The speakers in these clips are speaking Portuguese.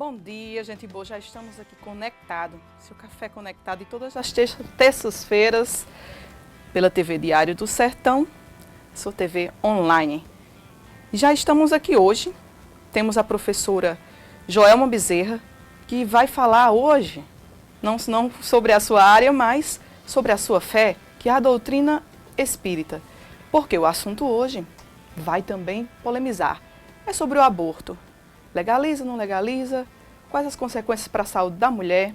Bom dia, gente boa. Já estamos aqui conectados. Seu Café Conectado e todas as terças-feiras pela TV Diário do Sertão, sua TV online. Já estamos aqui hoje. Temos a professora Joelma Bezerra, que vai falar hoje, não sobre a sua área, mas sobre a sua fé, que é a doutrina espírita. Porque o assunto hoje vai também polemizar. É sobre o aborto. Legaliza, não legaliza? Quais as consequências para a saúde da mulher?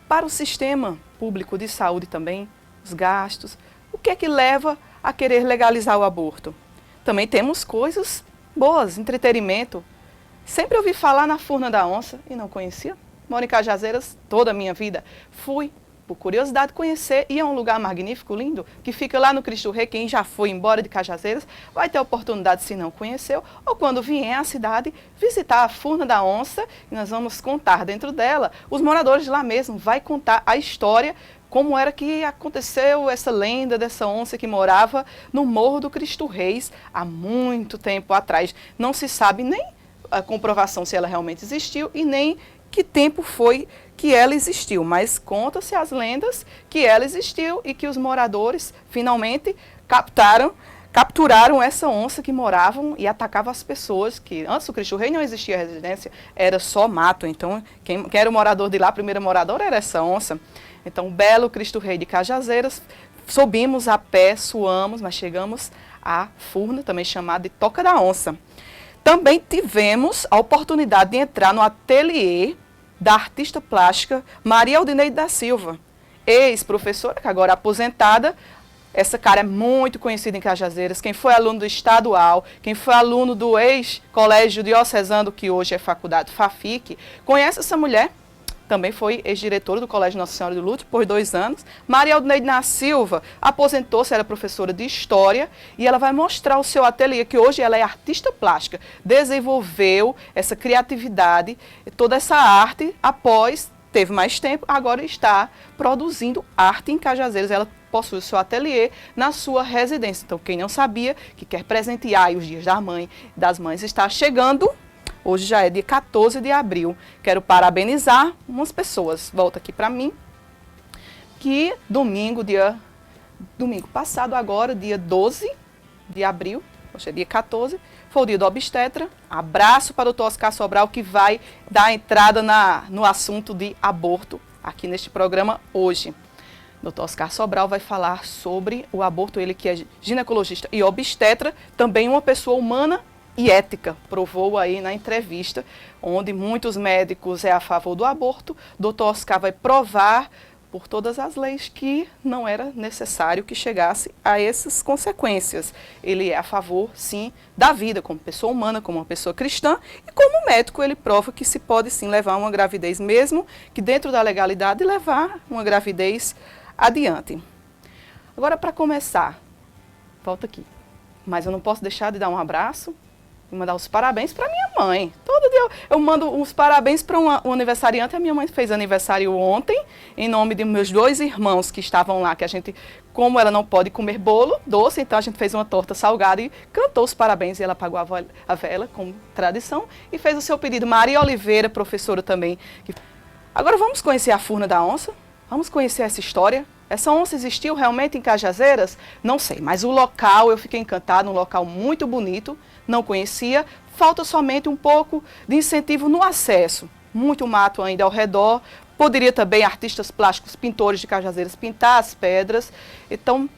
Para o sistema público de saúde também, os gastos. O que é que leva a querer legalizar o aborto? Também temos coisas boas, entretenimento. Sempre ouvi falar na Furna da Onça e não conhecia. Moro em Cajazeiras toda a minha vida. Fui, por curiosidade, conhecer, e é um lugar magnífico, lindo, que fica lá no Cristo Rei. Quem já foi embora de Cajazeiras vai ter a oportunidade, se não conheceu, ou quando vier à cidade, visitar a Furna da Onça, e nós vamos contar dentro dela, os moradores de lá mesmo, vai contar a história, como era que aconteceu essa lenda dessa onça que morava no Morro do Cristo Reis há muito tempo atrás. Não se sabe nem a comprovação se ela realmente existiu e nem que tempo foi que ela existiu, mas conta-se as lendas que ela existiu e que os moradores finalmente capturaram essa onça que moravam e atacavam as pessoas, que antes do Cristo Rei não existia residência, era só mato. Então, quem era o morador de lá, a primeira moradora era essa onça. Então, o belo Cristo Rei de Cajazeiras, subimos a pé, suamos, mas chegamos à Furna, também chamada de Toca da Onça. Também tivemos a oportunidade de entrar no ateliê da artista plástica Maria Aldineide da Silva, ex-professora, que agora é aposentada. Essa cara é muito conhecida em Cajazeiras. Quem foi aluno do estadual, quem foi aluno do ex-colégio diocesano, que hoje é faculdade FAFIC, conhece essa mulher. Também foi ex-diretora do Colégio Nossa Senhora do Lourdes por 2 anos. Maria Aldineide da Silva aposentou-se, era professora de História, e ela vai mostrar o seu ateliê, que hoje ela é artista plástica. Desenvolveu essa criatividade, toda essa arte, após, teve mais tempo, agora está produzindo arte em Cajazeiras. Ela possui o seu ateliê na sua residência. Então, quem não sabia, que quer presentear os dias das mães, está chegando. Hoje já é dia 14 de abril. Quero parabenizar umas pessoas. Volta aqui para mim. Que domingo passado agora, dia 12 de abril, hoje é dia 14, foi o dia do obstetra. Abraço para o Dr. Oscar Sobral, que vai dar entrada no assunto de aborto aqui neste programa hoje. Dr. Oscar Sobral vai falar sobre o aborto, ele que é ginecologista e obstetra, também uma pessoa humana e ética, provou aí na entrevista, onde muitos médicos é a favor do aborto. Dr. Oscar vai provar por todas as leis que não era necessário que chegasse a essas consequências. Ele é a favor, sim, da vida, como pessoa humana, como uma pessoa cristã, e como médico ele prova que se pode sim levar uma gravidez, mesmo que dentro da legalidade levar uma gravidez adiante. Agora, para começar, volta aqui, mas eu não posso deixar de dar um abraço e mandar os parabéns para minha mãe. Todo dia eu mando uns parabéns para um aniversariante. A minha mãe fez aniversário ontem, em nome de meus 2 irmãos que estavam lá, que a gente, como ela não pode comer bolo doce, então a gente fez uma torta salgada e cantou os parabéns, e ela apagou a vela, como tradição, e fez o seu pedido. Maria Oliveira, professora também. Agora vamos conhecer a Furna da Onça, vamos conhecer essa história. Essa onça existiu realmente em Cajazeiras? Não sei, mas o local, eu fiquei encantada, um local muito bonito, não conhecia. Falta somente um pouco de incentivo no acesso. Muito mato ainda ao redor. Poderia também artistas plásticos, pintores de Cajazeiras, pintar as pedras. Então,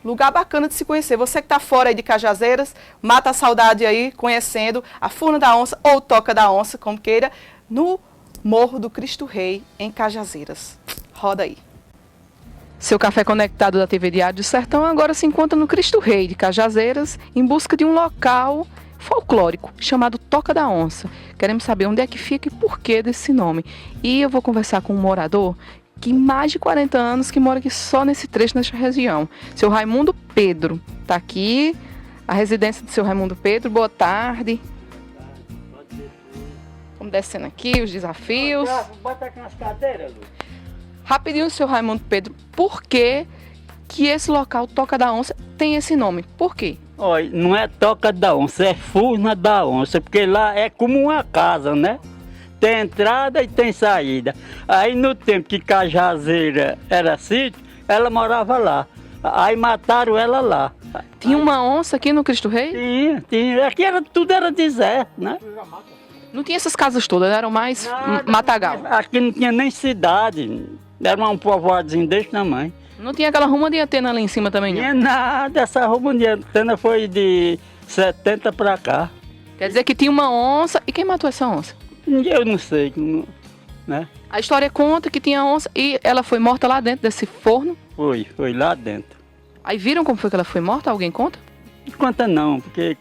lugar bacana de se conhecer. Você que está fora aí de Cajazeiras, mata a saudade aí, conhecendo a Furna da Onça ou Toca da Onça, como queira, no Morro do Cristo Rei, em Cajazeiras. Roda aí. Seu Café Conectado da TV Diário do Sertão agora se encontra no Cristo Rei de Cajazeiras, em busca de um local folclórico chamado Toca da Onça. Queremos saber onde é que fica e por que desse nome. E eu vou conversar com um morador que mais de 40 anos que mora aqui só nesse trecho, nesta região. Seu Raimundo Pedro. Está aqui a residência do seu Raimundo Pedro. Boa tarde. Vamos descendo aqui os desafios. Bota aqui nas cadeiras, Lu. Rapidinho, seu Raimundo Pedro, por que esse local Toca da Onça tem esse nome? Por quê? Olha, não é Toca da Onça, é Furna da Onça, porque lá é como uma casa, né? tem entrada e tem saída. Aí no tempo que Cajazeira era sítio, ela morava lá. Aí mataram ela lá. Tinha uma onça aqui no Cristo Rei? Tinha. Aqui tudo era deserto, né? Não tinha essas casas todas, eram mais matagal. Aqui não tinha nem cidade. Era um povoadozinho desse tamanho. Não tinha aquela ruma de antena ali em cima também, Não não? tinha nada. Essa ruma de antena foi de 70 pra cá. Quer dizer que tinha uma onça. E quem matou essa onça? Eu não sei, né? A história conta que tinha onça e ela foi morta lá dentro desse forno. Foi lá dentro. Aí viram como foi que ela foi morta? Alguém conta? Não conta não, porque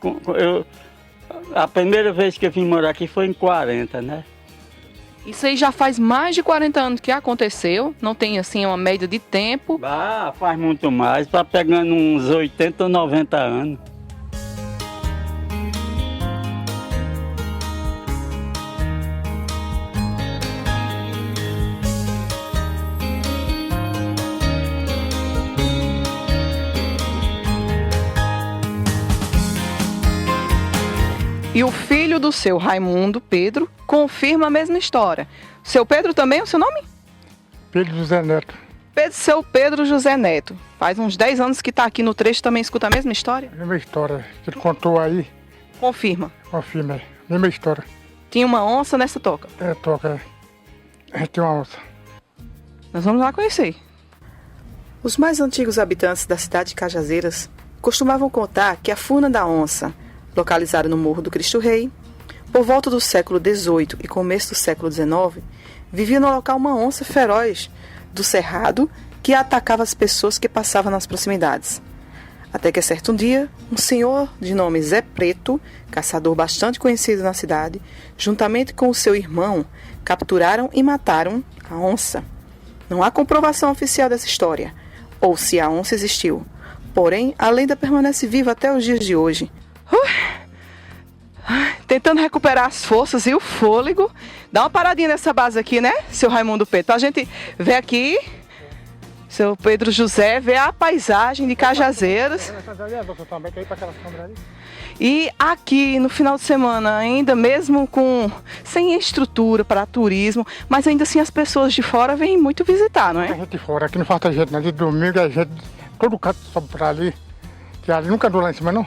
a primeira vez que eu vim morar aqui foi em 40, né? Isso aí já faz mais de 40 anos que aconteceu. Não tem assim uma média de tempo. Ah, faz muito mais, tá pegando uns 80 ou 90 anos. E o filho do seu Raimundo, Pedro, confirma a mesma história. Seu Pedro também é o seu nome? Pedro José Neto. Seu Pedro José Neto. Faz uns 10 anos que está aqui no trecho, também escuta a mesma história? Mesma história que ele contou aí, Confirma. confirma aí. Mesma história. Tinha uma onça nessa toca. Toca. Tem uma onça. Nós vamos lá conhecer. Os mais antigos habitantes da cidade de Cajazeiras costumavam contar que a Furna da Onça, localizada no Morro do Cristo Rei, por volta do século XVIII e começo do século XIX, vivia no local uma onça feroz do cerrado que atacava as pessoas que passavam nas proximidades. Até que, certo dia, um senhor de nome Zé Preto, caçador bastante conhecido na cidade, juntamente com o seu irmão, capturaram e mataram a onça. Não há comprovação oficial dessa história, ou se a onça existiu. Porém, a lenda permanece viva até os dias de hoje. Tentando recuperar as forças e o fôlego. Dá uma paradinha nessa base aqui, né, seu Raimundo Pedro? Então a gente vê aqui, seu Pedro José, vê a paisagem de Cajazeiras. E aqui no final de semana, ainda mesmo sem estrutura para turismo, mas ainda assim as pessoas de fora vêm muito visitar, não A é? gente de fora, aqui não falta gente, né? De domingo a gente, todo canto sobe pra ali. Que ali nunca andou lá em cima, não?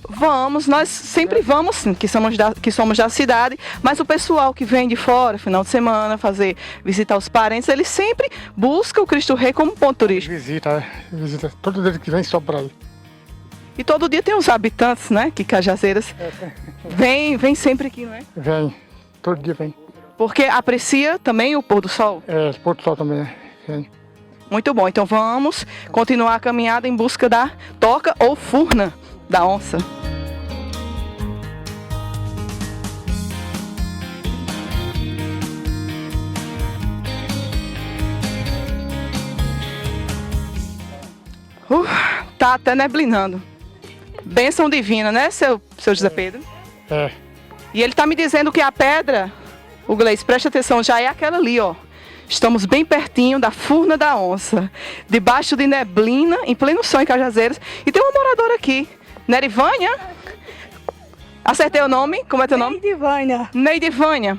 Vamos, nós sempre vamos, sim, que somos da cidade, mas o pessoal que vem de fora, final de semana, visitar os parentes, eles sempre buscam o Cristo Rei como ponto turístico. Visita. Todo dia que vem sobe pra ali. E todo dia tem os habitantes, né, que Cajazeiras vem sempre aqui, não é? Vem, todo dia vem. Porque aprecia também o pôr do sol. Pôr do sol também, vem. Muito bom, então vamos continuar a caminhada em busca da toca ou furna da onça. Tá até neblinando. Bênção divina, né, seu José Pedro? E ele tá me dizendo que a pedra, o Gleice, presta atenção, já é aquela ali, ó. Estamos bem pertinho da Furna da Onça, debaixo de neblina, em pleno sol em Cajazeiras. E tem uma moradora aqui, Nerivânia. Acertei o nome? Como é teu nome? Neidivânia. Neidivânia.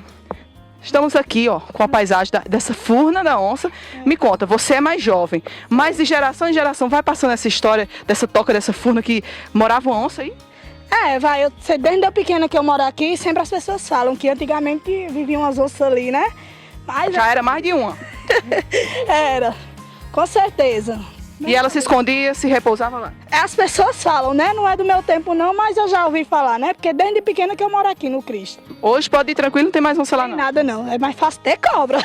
Estamos aqui, ó, com a paisagem dessa Furna da Onça. Me conta, você é mais jovem, mas de geração em geração vai passando essa história dessa toca, dessa Furna que morava uma onça aí? Eu sei, desde eu pequena que eu moro aqui, sempre as pessoas falam que antigamente viviam umas onças ali, né? Mas Já era mais de uma. era, com certeza. E ela se escondia, se repousava lá. As pessoas falam, né? Não é do meu tempo não, mas eu já ouvi falar, né? Porque desde pequena que eu moro aqui no Cristo. Hoje pode ir tranquilo, não tem mais onça lá Não não. tem nada não, é mais fácil ter cobra.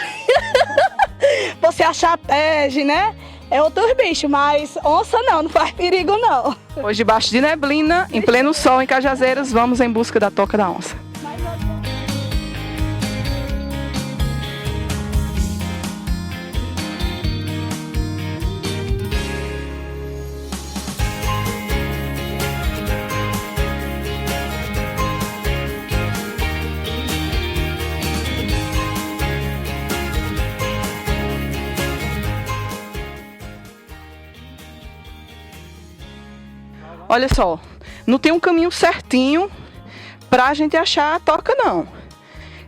Você achar pege, né? É outros bichos, mas onça não faz perigo não. Hoje debaixo de neblina, em pleno sol em Cajazeiras, vamos em busca da toca da onça. Olha só, não tem um caminho certinho pra gente achar a toca, não.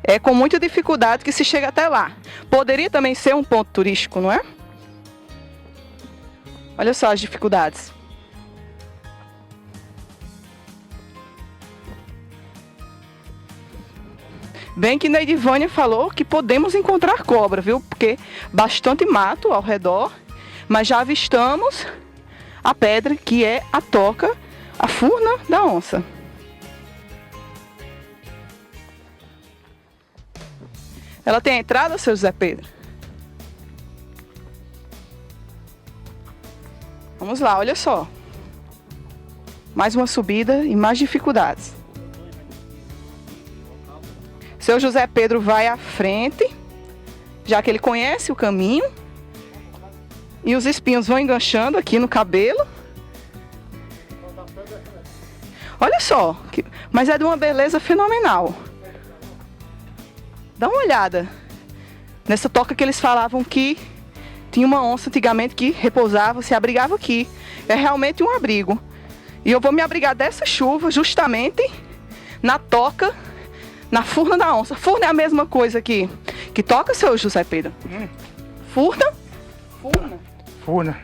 É com muita dificuldade que se chega até lá. Poderia também ser um ponto turístico, não é? Olha só as dificuldades. Bem que Neidivânia falou que podemos encontrar cobra, viu? Porque bastante mato ao redor, mas já avistamos a pedra que é a toca, a furna da onça. Ela tem a entrada, seu José Pedro? Vamos lá, olha só. Mais uma subida e mais dificuldades. Seu José Pedro vai à frente, já que ele conhece o caminho. E os espinhos vão enganchando aqui no cabelo. Olha só, mas é de uma beleza fenomenal. Dá uma olhada nessa toca que eles falavam que tinha uma onça antigamente que repousava, se abrigava aqui. É realmente um abrigo. E eu vou me abrigar dessa chuva justamente na toca, na furna da onça. Furna é a mesma coisa que toca, seu José Pedro? Furna? Furna. Furna,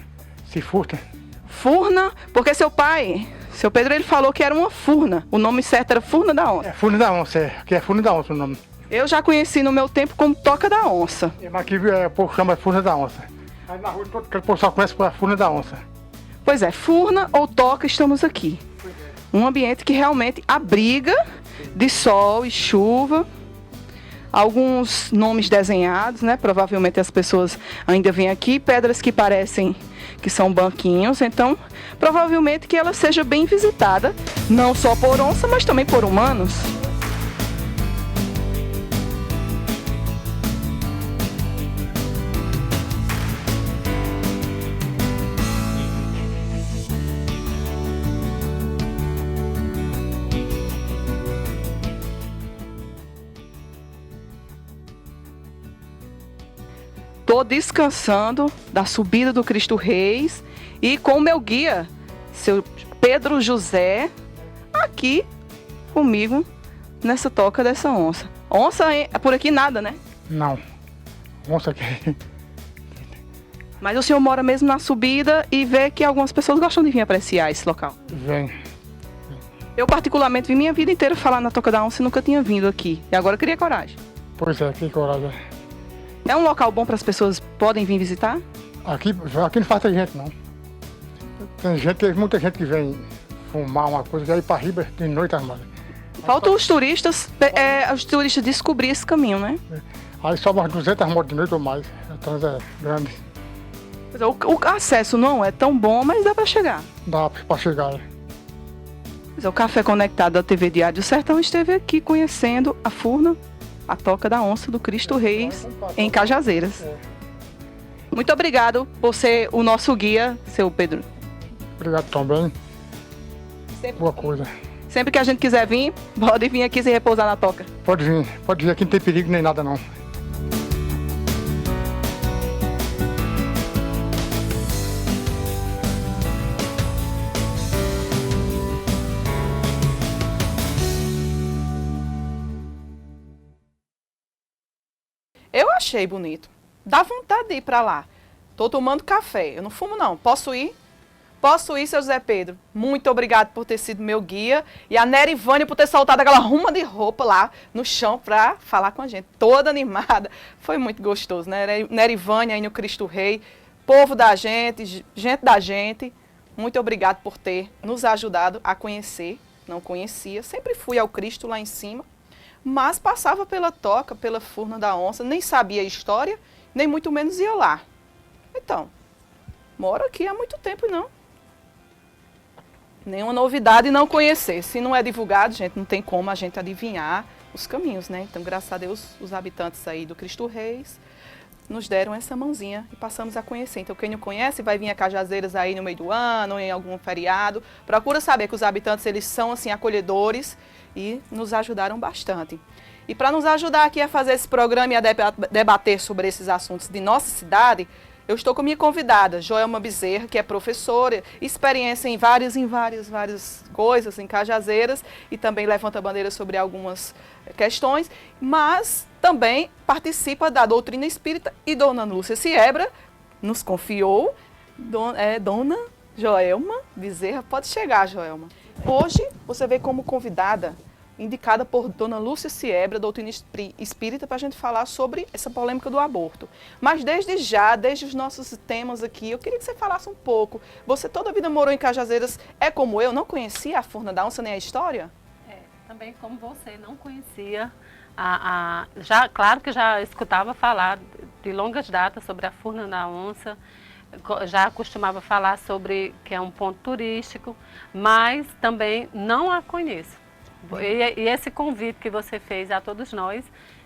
se furta. Furna, porque seu Pedro, ele falou que era uma furna. O nome certo era furna da onça. É furna da onça, que é furna da onça o nome. Eu já conheci no meu tempo como toca da onça. Mas aqui o povo chama furna da onça. Aí na rua todo o povo só conhece a furna da onça. Pois é, furna ou toca, estamos aqui. Um ambiente que realmente abriga de sol e chuva. Alguns nomes desenhados, né? Provavelmente as pessoas ainda vêm aqui. Pedras que parecem que são banquinhos. Então, provavelmente que ela seja bem visitada. Não só por onça, mas também por humanos. Estou descansando da subida do Cristo Reis e com o meu guia, seu Pedro José, aqui comigo nessa toca dessa onça. Onça é por aqui nada, né? Não. Onça aqui. Mas o senhor mora mesmo na subida e vê que algumas pessoas gostam de vir apreciar esse local. Vem. Eu particularmente vi minha vida inteira falar na toca da onça e nunca tinha vindo aqui. E agora eu criei coragem. Pois é, que coragem. É um local bom para as pessoas podem vir visitar? Aqui não falta gente, não. Tem muita gente que vem fumar uma coisa, que aí para riba de noite armada. Falta os turistas descobrir esse caminho, né? Aí só umas 200 motos de noite ou mais. Então é grande. Pois é, o acesso não é tão bom, mas dá para chegar. Dá para chegar. Pois é, o Café Conectado da TV Diário do Sertão esteve aqui conhecendo a furna, a toca da onça do Cristo Reis em Cajazeiras. Muito obrigado por ser o nosso guia, seu Pedro. Obrigado também. Boa coisa. Sempre que a gente quiser vir, pode vir aqui se repousar na toca. Pode vir aqui, não tem perigo nem nada não. Eu achei bonito. Dá vontade de ir para lá. Tô tomando café. Eu não fumo, não. Posso ir? Posso ir, seu José Pedro. Muito obrigado por ter sido meu guia. E a Nerivânia por ter soltado aquela ruma de roupa lá no chão para falar com a gente. Toda animada. Foi muito gostoso, né? Nerivânia aí no Cristo Rei. Povo da gente, gente da gente. Muito obrigado por ter nos ajudado a conhecer. Não conhecia. Sempre fui ao Cristo lá em cima. Mas passava pela toca, pela furna da onça, nem sabia a história, nem muito menos ia lá. Então, moro aqui há muito tempo, não. Nenhuma novidade não conhecer. Se não é divulgado, gente, não tem como a gente adivinhar os caminhos, né? Então, graças a Deus, os habitantes aí do Cristo Reis nos deram essa mãozinha e passamos a conhecer. Então, quem não conhece, vai vir a Cajazeiras aí no meio do ano, ou em algum feriado. Procura saber que os habitantes, eles são, assim, acolhedores e nos ajudaram bastante. E para nos ajudar aqui a fazer esse programa e a debater sobre esses assuntos de nossa cidade, eu estou com minha convidada, Joelma Bezerra, que é professora, experiência em várias coisas, em Cajazeiras, e também levanta bandeira sobre algumas questões, mas também participa da doutrina espírita, e Dona Lúcia Siebra nos confiou, Dona Joelma Bezerra. Pode chegar, Joelma. Hoje você veio como convidada, indicada por Dona Lúcia Siebra, doutrina espírita, para a gente falar sobre essa polêmica do aborto. Mas desde os nossos temas aqui, eu queria que você falasse um pouco. Você toda a vida morou em Cajazeiras, é como eu, não conhecia a Furna da Onça nem a história? Também como você, não conhecia, claro que já escutava falar de longas datas sobre a Furna da Onça, já costumava falar sobre que é um ponto turístico, mas também não a conheço. E esse convite que você fez a todos nós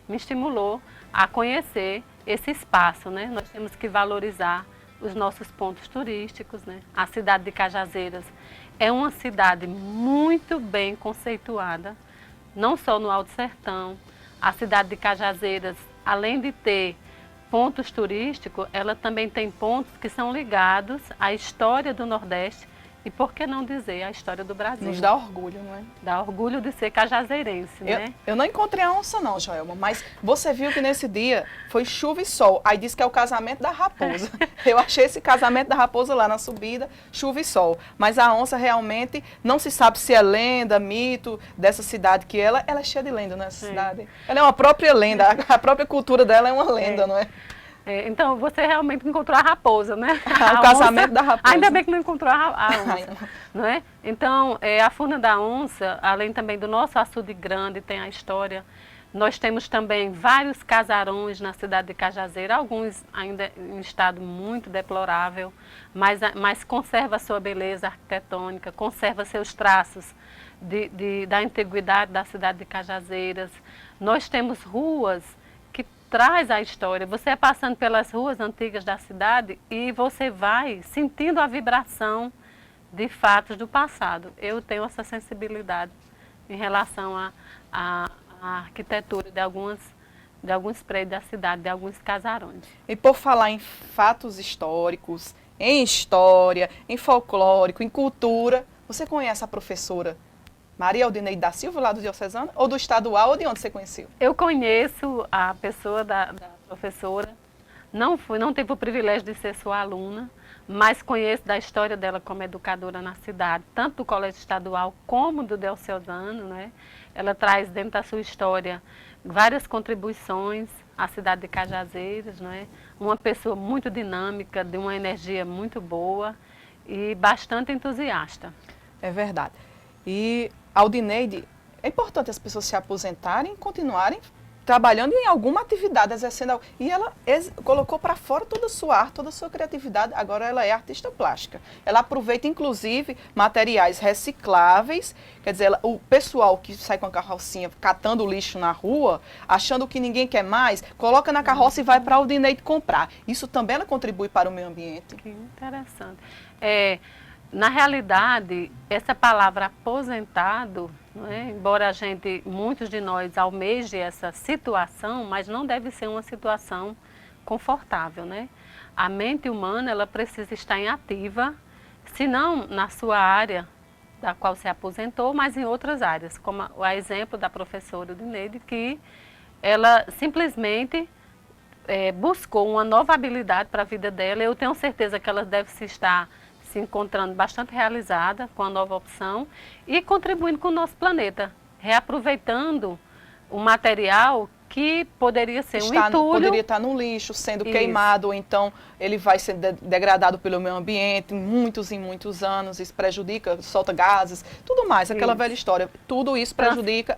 me estimulou a conhecer esse espaço, né? Nós temos que valorizar os nossos pontos turísticos, né? A cidade de Cajazeiras é uma cidade muito bem conceituada, não só no Alto Sertão. A cidade de Cajazeiras, além de ter pontos turísticos, ela também tem pontos que são ligados à história do Nordeste e, por que não dizer, à história do Brasil. Nos dá orgulho, não é? Dá orgulho de ser cajazeirense, né? Eu não encontrei a onça não, Joelma, mas você viu que nesse dia foi chuva e sol. Aí disse que é o casamento da raposa. Eu achei esse casamento da raposa lá na subida, chuva e sol. Mas a onça realmente não se sabe se é lenda, mito dessa cidade, que ela é cheia de lenda nessa cidade. Ela é uma própria lenda, a própria cultura dela é uma lenda, não é? Então, você realmente encontrou a raposa, né? O casamento da raposa. Ainda bem que não encontrou a onça, não é? Então, a Furna da Onça, além também do nosso açude grande, tem a história. Nós temos também vários casarões na cidade de Cajazeira, alguns ainda em estado muito deplorável, mas conserva a sua beleza arquitetônica, conserva seus traços da antiguidade da cidade de Cajazeiras. Nós temos ruas traz a história. Você é passando pelas ruas antigas da cidade e você vai sentindo a vibração de fatos do passado. Eu tenho essa sensibilidade em relação à arquitetura de alguns prédios da cidade, de alguns casarões. E por falar em fatos históricos, em história, em folclórico, em cultura, você conhece a professora Maria Aldineide da Silva, lá do Diocesano, ou do estadual, ou de onde você conheceu? Eu conheço a pessoa da professora, não tive o privilégio de ser sua aluna, mas conheço da história dela como educadora na cidade, tanto do colégio estadual como do Diocesano, né? Ela traz dentro da sua história várias contribuições à cidade de Cajazeiras, né? Uma pessoa muito dinâmica, de uma energia muito boa e bastante entusiasta. É verdade. E Aldineide, é importante as pessoas se aposentarem e continuarem trabalhando em alguma atividade, exercendo algo. E ela colocou para fora toda a sua arte, toda a sua criatividade. Agora ela é artista plástica. Ela aproveita, inclusive, materiais recicláveis. Quer dizer, o pessoal que sai com a carrocinha catando lixo na rua, achando que ninguém quer mais, coloca na carroça e vai para a Aldineide comprar. Isso também ela contribui para o meio ambiente. Que interessante. Na realidade, essa palavra aposentado, né, embora muitos de nós almejem essa situação, mas não deve ser uma situação confortável, né? A mente humana, ela precisa estar em ativa, se não na sua área da qual se aposentou, mas em outras áreas, como o exemplo da professora Aldineide, que ela simplesmente buscou uma nova habilidade para a vida dela. Eu tenho certeza que ela deve estar se encontrando bastante realizada com a nova opção e contribuindo com o nosso planeta, reaproveitando o material que poderia ser um entulho. Poderia estar no lixo, sendo queimado, ou então ele vai ser degradado pelo meio ambiente muitos e muitos anos, isso prejudica, solta gases, tudo mais, aquela velha história. Tudo isso prejudica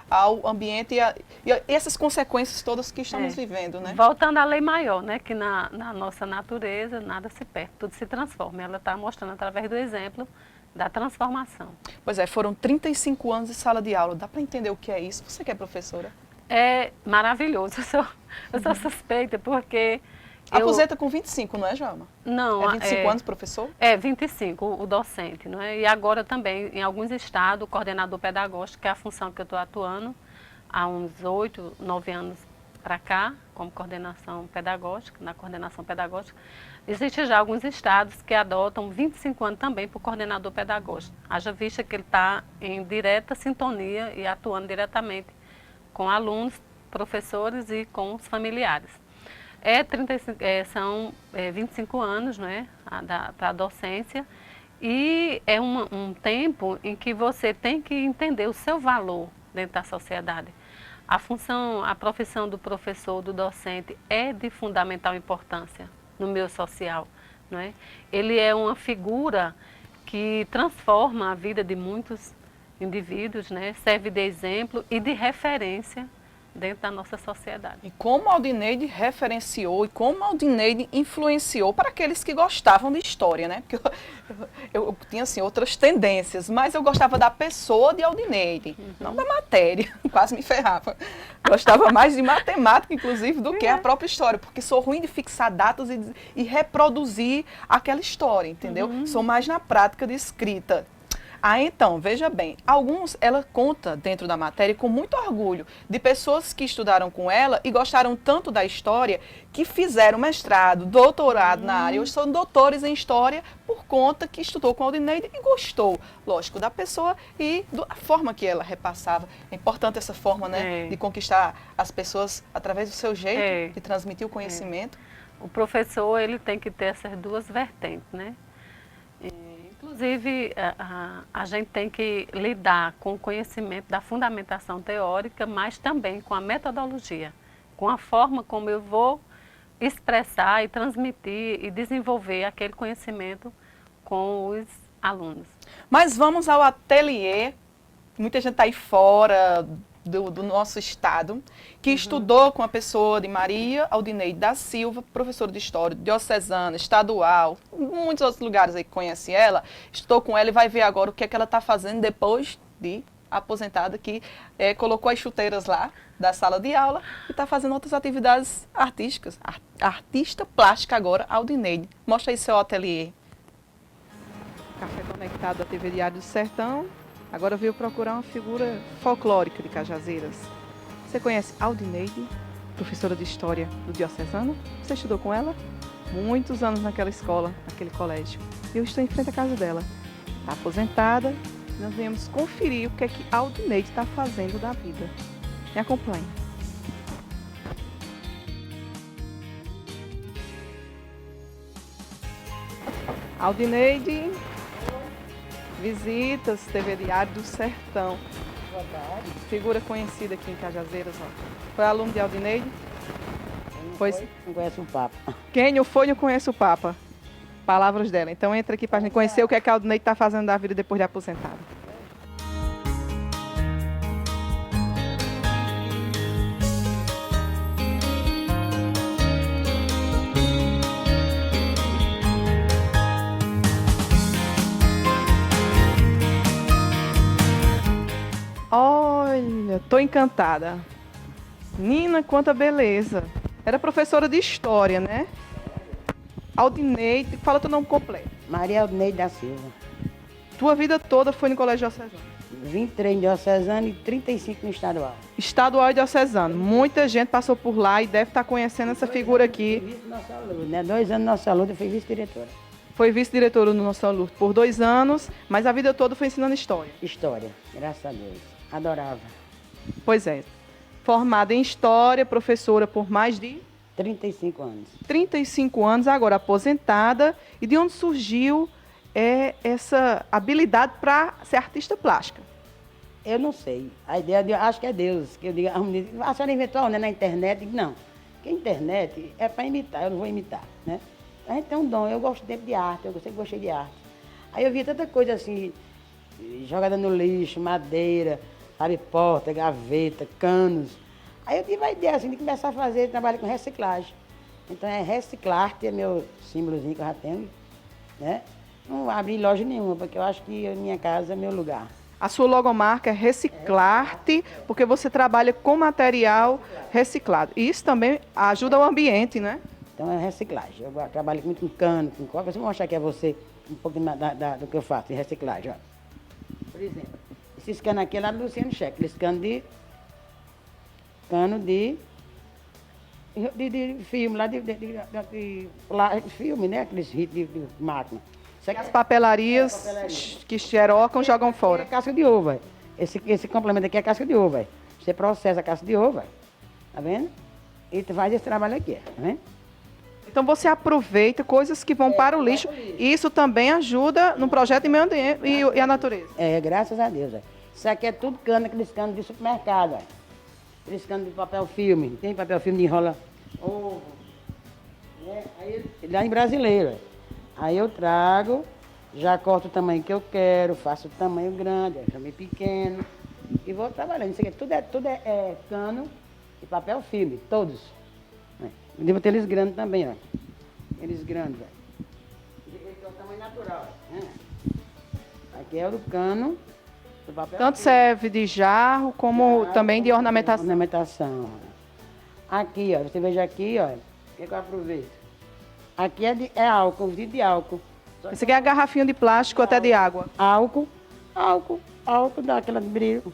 ao ambiente e essas consequências todas que estamos vivendo, né? Voltando à lei maior, né? Que na nossa natureza nada se perde, tudo se transforma. Ela está mostrando através do exemplo da transformação. Pois é, foram 35 anos de sala de aula. Dá para entender o que é isso? Você que é professora? É maravilhoso. Eu sou suspeita porque... Aposenta com 25, não é, Joelma? Não. É 25 anos, professor? 25, o docente, não é? E agora também, em alguns estados, o coordenador pedagógico, que é a função que eu estou atuando há uns 8, 9 anos para cá, como coordenação pedagógica, na coordenação pedagógica, existem já alguns estados que adotam 25 anos também por coordenador pedagógico. Haja vista que ele está em direta sintonia e atuando diretamente com alunos, professores e com os familiares. São 25 anos, né, para a docência, e é um tempo em que você tem que entender o seu valor dentro da sociedade. A profissão do professor, do docente, é de fundamental importância no meio social, não é? Ele é uma figura que transforma a vida de muitos indivíduos, né? Serve de exemplo e de referência dentro da nossa sociedade. E como a Aldineide referenciou e como a Aldineide influenciou para aqueles que gostavam de história, né? Porque eu tinha, assim, outras tendências, mas eu gostava da pessoa de Aldineide, não da matéria, quase me ferrava. Gostava mais de matemática, inclusive, do que a própria história, porque sou ruim de fixar datas e reproduzir aquela história, entendeu? Sou mais na prática de escrita. Então, veja bem, ela conta dentro da matéria com muito orgulho de pessoas que estudaram com ela e gostaram tanto da história que fizeram mestrado, doutorado na área. Hoje são doutores em história por conta que estudou com a Aldineide e gostou, lógico, da pessoa e da forma que ela repassava. É importante essa forma, né, de conquistar as pessoas através do seu jeito de transmitir o conhecimento. O professor, ele tem que ter essas duas vertentes, né? Inclusive, a gente tem que lidar com o conhecimento da fundamentação teórica, mas também com a metodologia, com a forma como eu vou expressar e transmitir e desenvolver aquele conhecimento com os alunos. Mas vamos ao ateliê. Muita gente está aí fora do nosso estado, que estudou com a pessoa de Maria Aldineide da Silva, professora de História, diocesana, estadual, muitos outros lugares aí que conhecem ela, estudou com ela e vai ver agora o que é que ela está fazendo depois de aposentada, que colocou as chuteiras lá da sala de aula e está fazendo outras atividades artísticas. Artista plástica agora, Aldineide. Mostra aí seu ateliê. Café conectado à TV Diário do Sertão. Agora veio procurar uma figura folclórica de Cajazeiras. Você conhece Aldineide, professora de História do Diocesano? Você estudou com ela? Muitos anos naquela escola, naquele colégio. Eu estou em frente à casa dela. Está aposentada. Nós viemos conferir o que é que Aldineide está fazendo da vida. Me acompanhe. Aldineide, visitas, TV Diário do Sertão. Figura conhecida aqui em Cajazeiras. Ó. Foi aluno de Aldineide? Não conhece o Papa. Quem não foi, não conhece o Papa. Palavras dela. Então entra aqui para a gente conhecer o que é que a Aldineide está fazendo da vida depois de aposentada. Olha, tô encantada. Nina, quanta beleza. Era professora de História, né? Aldineide, fala teu nome completo. Maria Aldineide da Silva. Tua vida toda foi no Colégio Diocesano? 23 em Diocesano e 35 no estadual. Estadual e Diocesano. Muita gente passou por lá e deve estar conhecendo essa figura aqui. Fui vice-nossa aluna, né? 2 anos nossa aluna, eu fui vice-diretora. Foi vice-diretora no Nosso Aluno por 2 anos, mas a vida toda foi ensinando História. História, graças a Deus. Adorava. Pois é. Formada em História, professora por mais de 35 anos. 35 anos, agora aposentada. E de onde surgiu essa habilidade para ser artista plástica? Eu não sei. A ideia, acho que é Deus. Que eu digo, a senhora inventou, né, na internet? Eu digo, não. Porque a internet é para imitar, eu não vou imitar, né? A gente tem um dom, eu gosto sempre de arte, eu sempre gostei de arte. Aí eu via tanta coisa assim, jogada no lixo, madeira, sabe, porta, gaveta, canos. Aí eu tive a ideia assim, de começar a fazer trabalho com reciclagem. Então é Reciclarte, é meu símbolozinho que eu já tenho, né? Não abri loja nenhuma, porque eu acho que a minha casa é meu lugar. A sua logomarca é Reciclarte, porque você trabalha com material reciclado. E isso também ajuda o ambiente, né? Então é reciclagem. Eu trabalho muito com cano, com copa. Eu vou mostrar aqui a você um pouquinho do que eu faço em reciclagem. Ó. Por exemplo, esses canos aqui é lá do Luciano Cheque. Esse cano de de filme, lá lá, filme, né? Aqueles hits de máquina. Isso aqui As papelarias papelaria. que xerocam jogam é fora. casca de ovo, velho. Esse complemento aqui é casca de ovo, velho. Você processa a casca de ovo, velho. Tá vendo? E tu faz esse trabalho aqui, tá vendo? Então você aproveita coisas que vão para o lixo. E isso também ajuda no projeto de meio ambiente e a natureza. É, graças a Deus, velho. Isso aqui é tudo cano, aqueles canos de supermercado, velho. Aqueles canos de papel filme. Tem papel filme de enrola ovo. Né? Aí, lá em brasileiro, velho. Aí eu trago, já corto o tamanho que eu quero, faço o tamanho grande, tamanho pequeno. E vou trabalhando. Isso aqui tudo é cano e papel filme, todos. Devo ter eles grandes também, ó. Eles grandes, velho. Esse é o tamanho natural, né? Aqui é o do cano, do papel Tanto filme. serve de jarro como também de ornamentação. Ornamentação. Ó. Aqui, ó, você veja aqui, ó. O que eu aproveito? Aqui é álcool, vidro de álcool. Esse aqui é a garrafinha de plástico até de água. Álcool dá aquela brilho.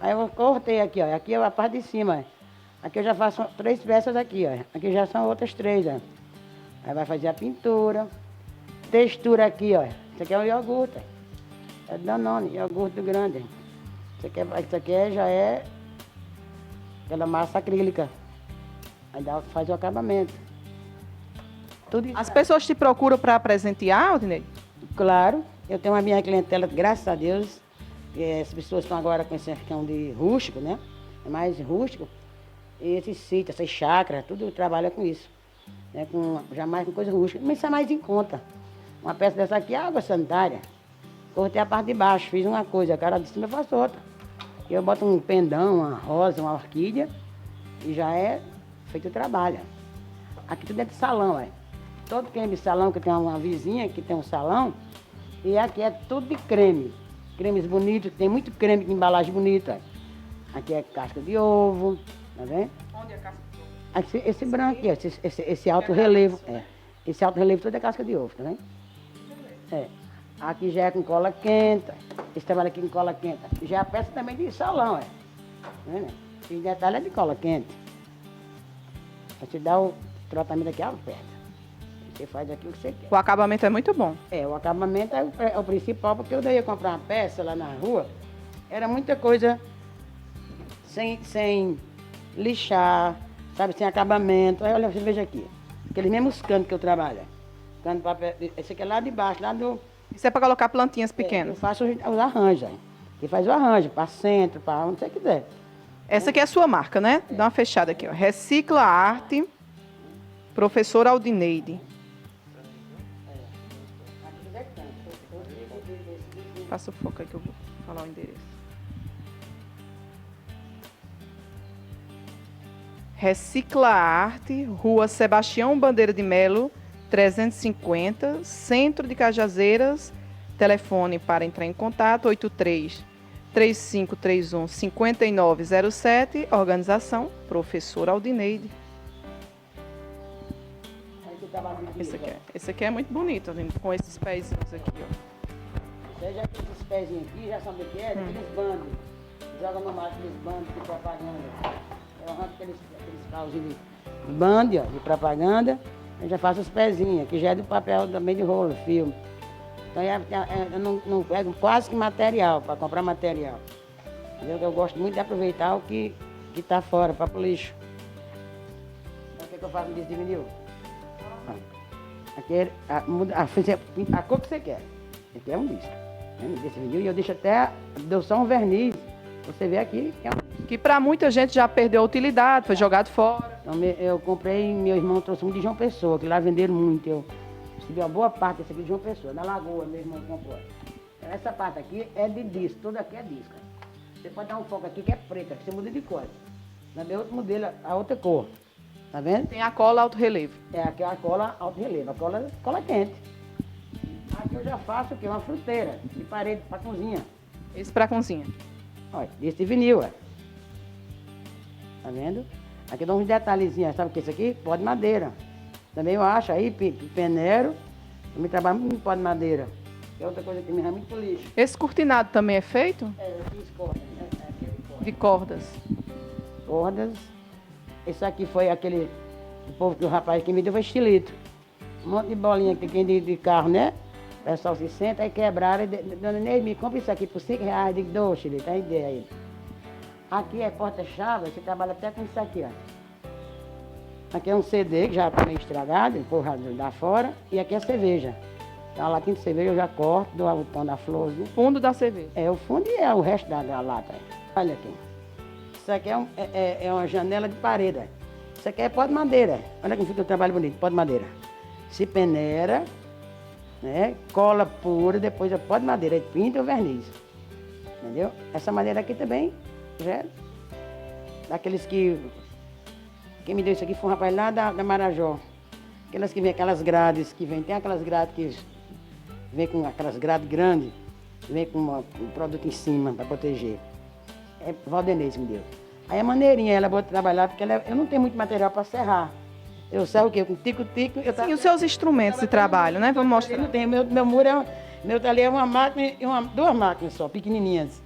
Aí eu cortei aqui, ó. Aqui é a parte de cima, ó. Aqui eu já faço 3 peças aqui, ó. Aqui já são outras 3, ó. Aí vai fazer a pintura. Textura aqui, ó. Isso aqui é o iogurte. É Danone, iogurte grande. Isso aqui já é aquela massa acrílica. Aí faz o acabamento. Tudo isso. As pessoas te procuram para presentear, Aldinei? Claro, eu tenho a minha clientela, graças a Deus. As pessoas estão agora com essa questão de rústico, né? É mais rústico. E esses sítios, essas chácaras, tudo trabalha com isso. Né? Jamais com coisa rústica. Mas isso é mais em conta. Uma peça dessa aqui é água sanitária. Cortei a parte de baixo, fiz uma coisa, a cara de cima eu faço outra. Eu boto um pendão, uma rosa, uma orquídea e já é feito o trabalho. Aqui tudo é de salão, velho. Todo creme de salão, que tem uma vizinha que tem um salão, e aqui é tudo de creme. Cremes bonitos, tem muito creme de embalagem bonita. Aqui é casca de ovo, tá vendo? Onde é a casca de ovo? Aqui, esse branco aqui, ó, esse alto relevo. É. Esse alto relevo todo é casca de ovo, tá vendo? É. Aqui já é com cola quente. Esse trabalho aqui com cola quente. Já é a peça também de salão, é. Tá vendo? E o detalhe é de cola quente. Você dá o tratamento aqui aperta. Você faz aqui o que você quer. O acabamento é muito bom. É, o acabamento é o principal, porque eu ia comprar uma peça lá na rua, era muita coisa sem lixar, sabe, sem acabamento. Aí olha, você veja aqui, aqueles mesmos canos que eu trabalho. Cano de papel, esse aqui é lá de baixo, lá do... Isso é para colocar plantinhas Eu pequenas. faço os arranjos aí. E faz o arranjo, para centro, para onde você quiser. Essa aqui é a sua marca, né? Dá uma fechada aqui, ó. Recicla Arte, Professor Aldineide. Passa o foco aí que eu vou falar o endereço. Recicla Arte, Rua Sebastião Bandeira de Melo, 350, Centro de Cajazeiras. Telefone para entrar em contato, 83-3531-5907. Organização, Professor Aldineide. Esse aqui é muito bonito, com esses pezinhos aqui, ó. Seja esses pezinhos aqui, já sabe o que é? Aqueles bandos. Joga no mato aqueles bandos de propaganda. Eu arranco aqueles pauzinhos de bando, ó, de propaganda. Eu já faço os pezinhos, que já é do papel também de rolo, filme. Então eu não pego quase que material, para comprar material. Eu gosto muito de aproveitar o que está fora, para o lixo. Então o que eu faço no disco de vinil? Aqui é a cor que você quer. Aqui é um disco. Desse vinil, e eu deixo até, deu só um verniz. Você vê aqui que é um... Que para muita gente já perdeu a utilidade, foi jogado fora. Então, eu comprei, meu irmão trouxe um de João Pessoa, que lá venderam muito. Eu recebi uma boa parte desse aqui de João Pessoa, na Lagoa, meu irmão comprou. Essa parte aqui é de disco, toda aqui é disco. Você pode dar um foco aqui que é preta, que você muda de cor. Também outro modelo, a outra cor. Tá vendo? Tem a cola alto relevo. É, aqui é a cola alto relevo, a cola quente. Aqui eu já faço o quê? Uma fruteira de parede para cozinha. Esse para cozinha. Olha, desse vinil, ó. Tá vendo? Aqui dá uns detalhezinhos, sabe o que é isso aqui? Pó de madeira. Também eu acho aí, peneiro. Eu me trabalho muito em pó de madeira. É outra coisa que me dá muito lixo. Esse cortinado também é feito? É, eu fiz cordas, né? De cordas. Cordas. Esse aqui foi aquele O povo que o rapaz que me deu foi estilito. Um monte de bolinha que tem de carro, né? O pessoal se senta, aí quebraram. Dona Inês, me compra isso aqui por R$5. Eu digo, dou, estilito, a ideia aí. Aqui é porta-chave, você trabalha até com isso aqui, ó. Aqui é um CD que já está meio estragado, empurrado da fora. E aqui é cerveja. Então, a latinha de cerveja eu já corto, dou o pão da flor. O fundo da cerveja. É, o fundo e é o resto da lata. Olha aqui. Isso aqui é uma janela de parede. Isso aqui é pó de madeira. Olha como fica o trabalho bonito, pó de madeira. Se peneira, né? Cola pura, depois é pó de madeira, aí pinta o verniz. Entendeu? Essa madeira aqui também, já é daqueles que... Quem me deu isso aqui foi um rapaz lá da Marajó. Aquelas que vem, aquelas grades que vem, tem aquelas grades que vem com aquelas grades grandes, vem com um produto em cima para proteger. É Valdenez que me deu. Aí a maneirinha, ela bota trabalhar, porque eu não tenho muito material para serrar. Eu serro o quê? Com tico-tico. Sim, os seus instrumentos de trabalho, né? Vamos mostrar. Não tem, meu muro meu talher é uma máquina e duas máquinas só, pequenininhas.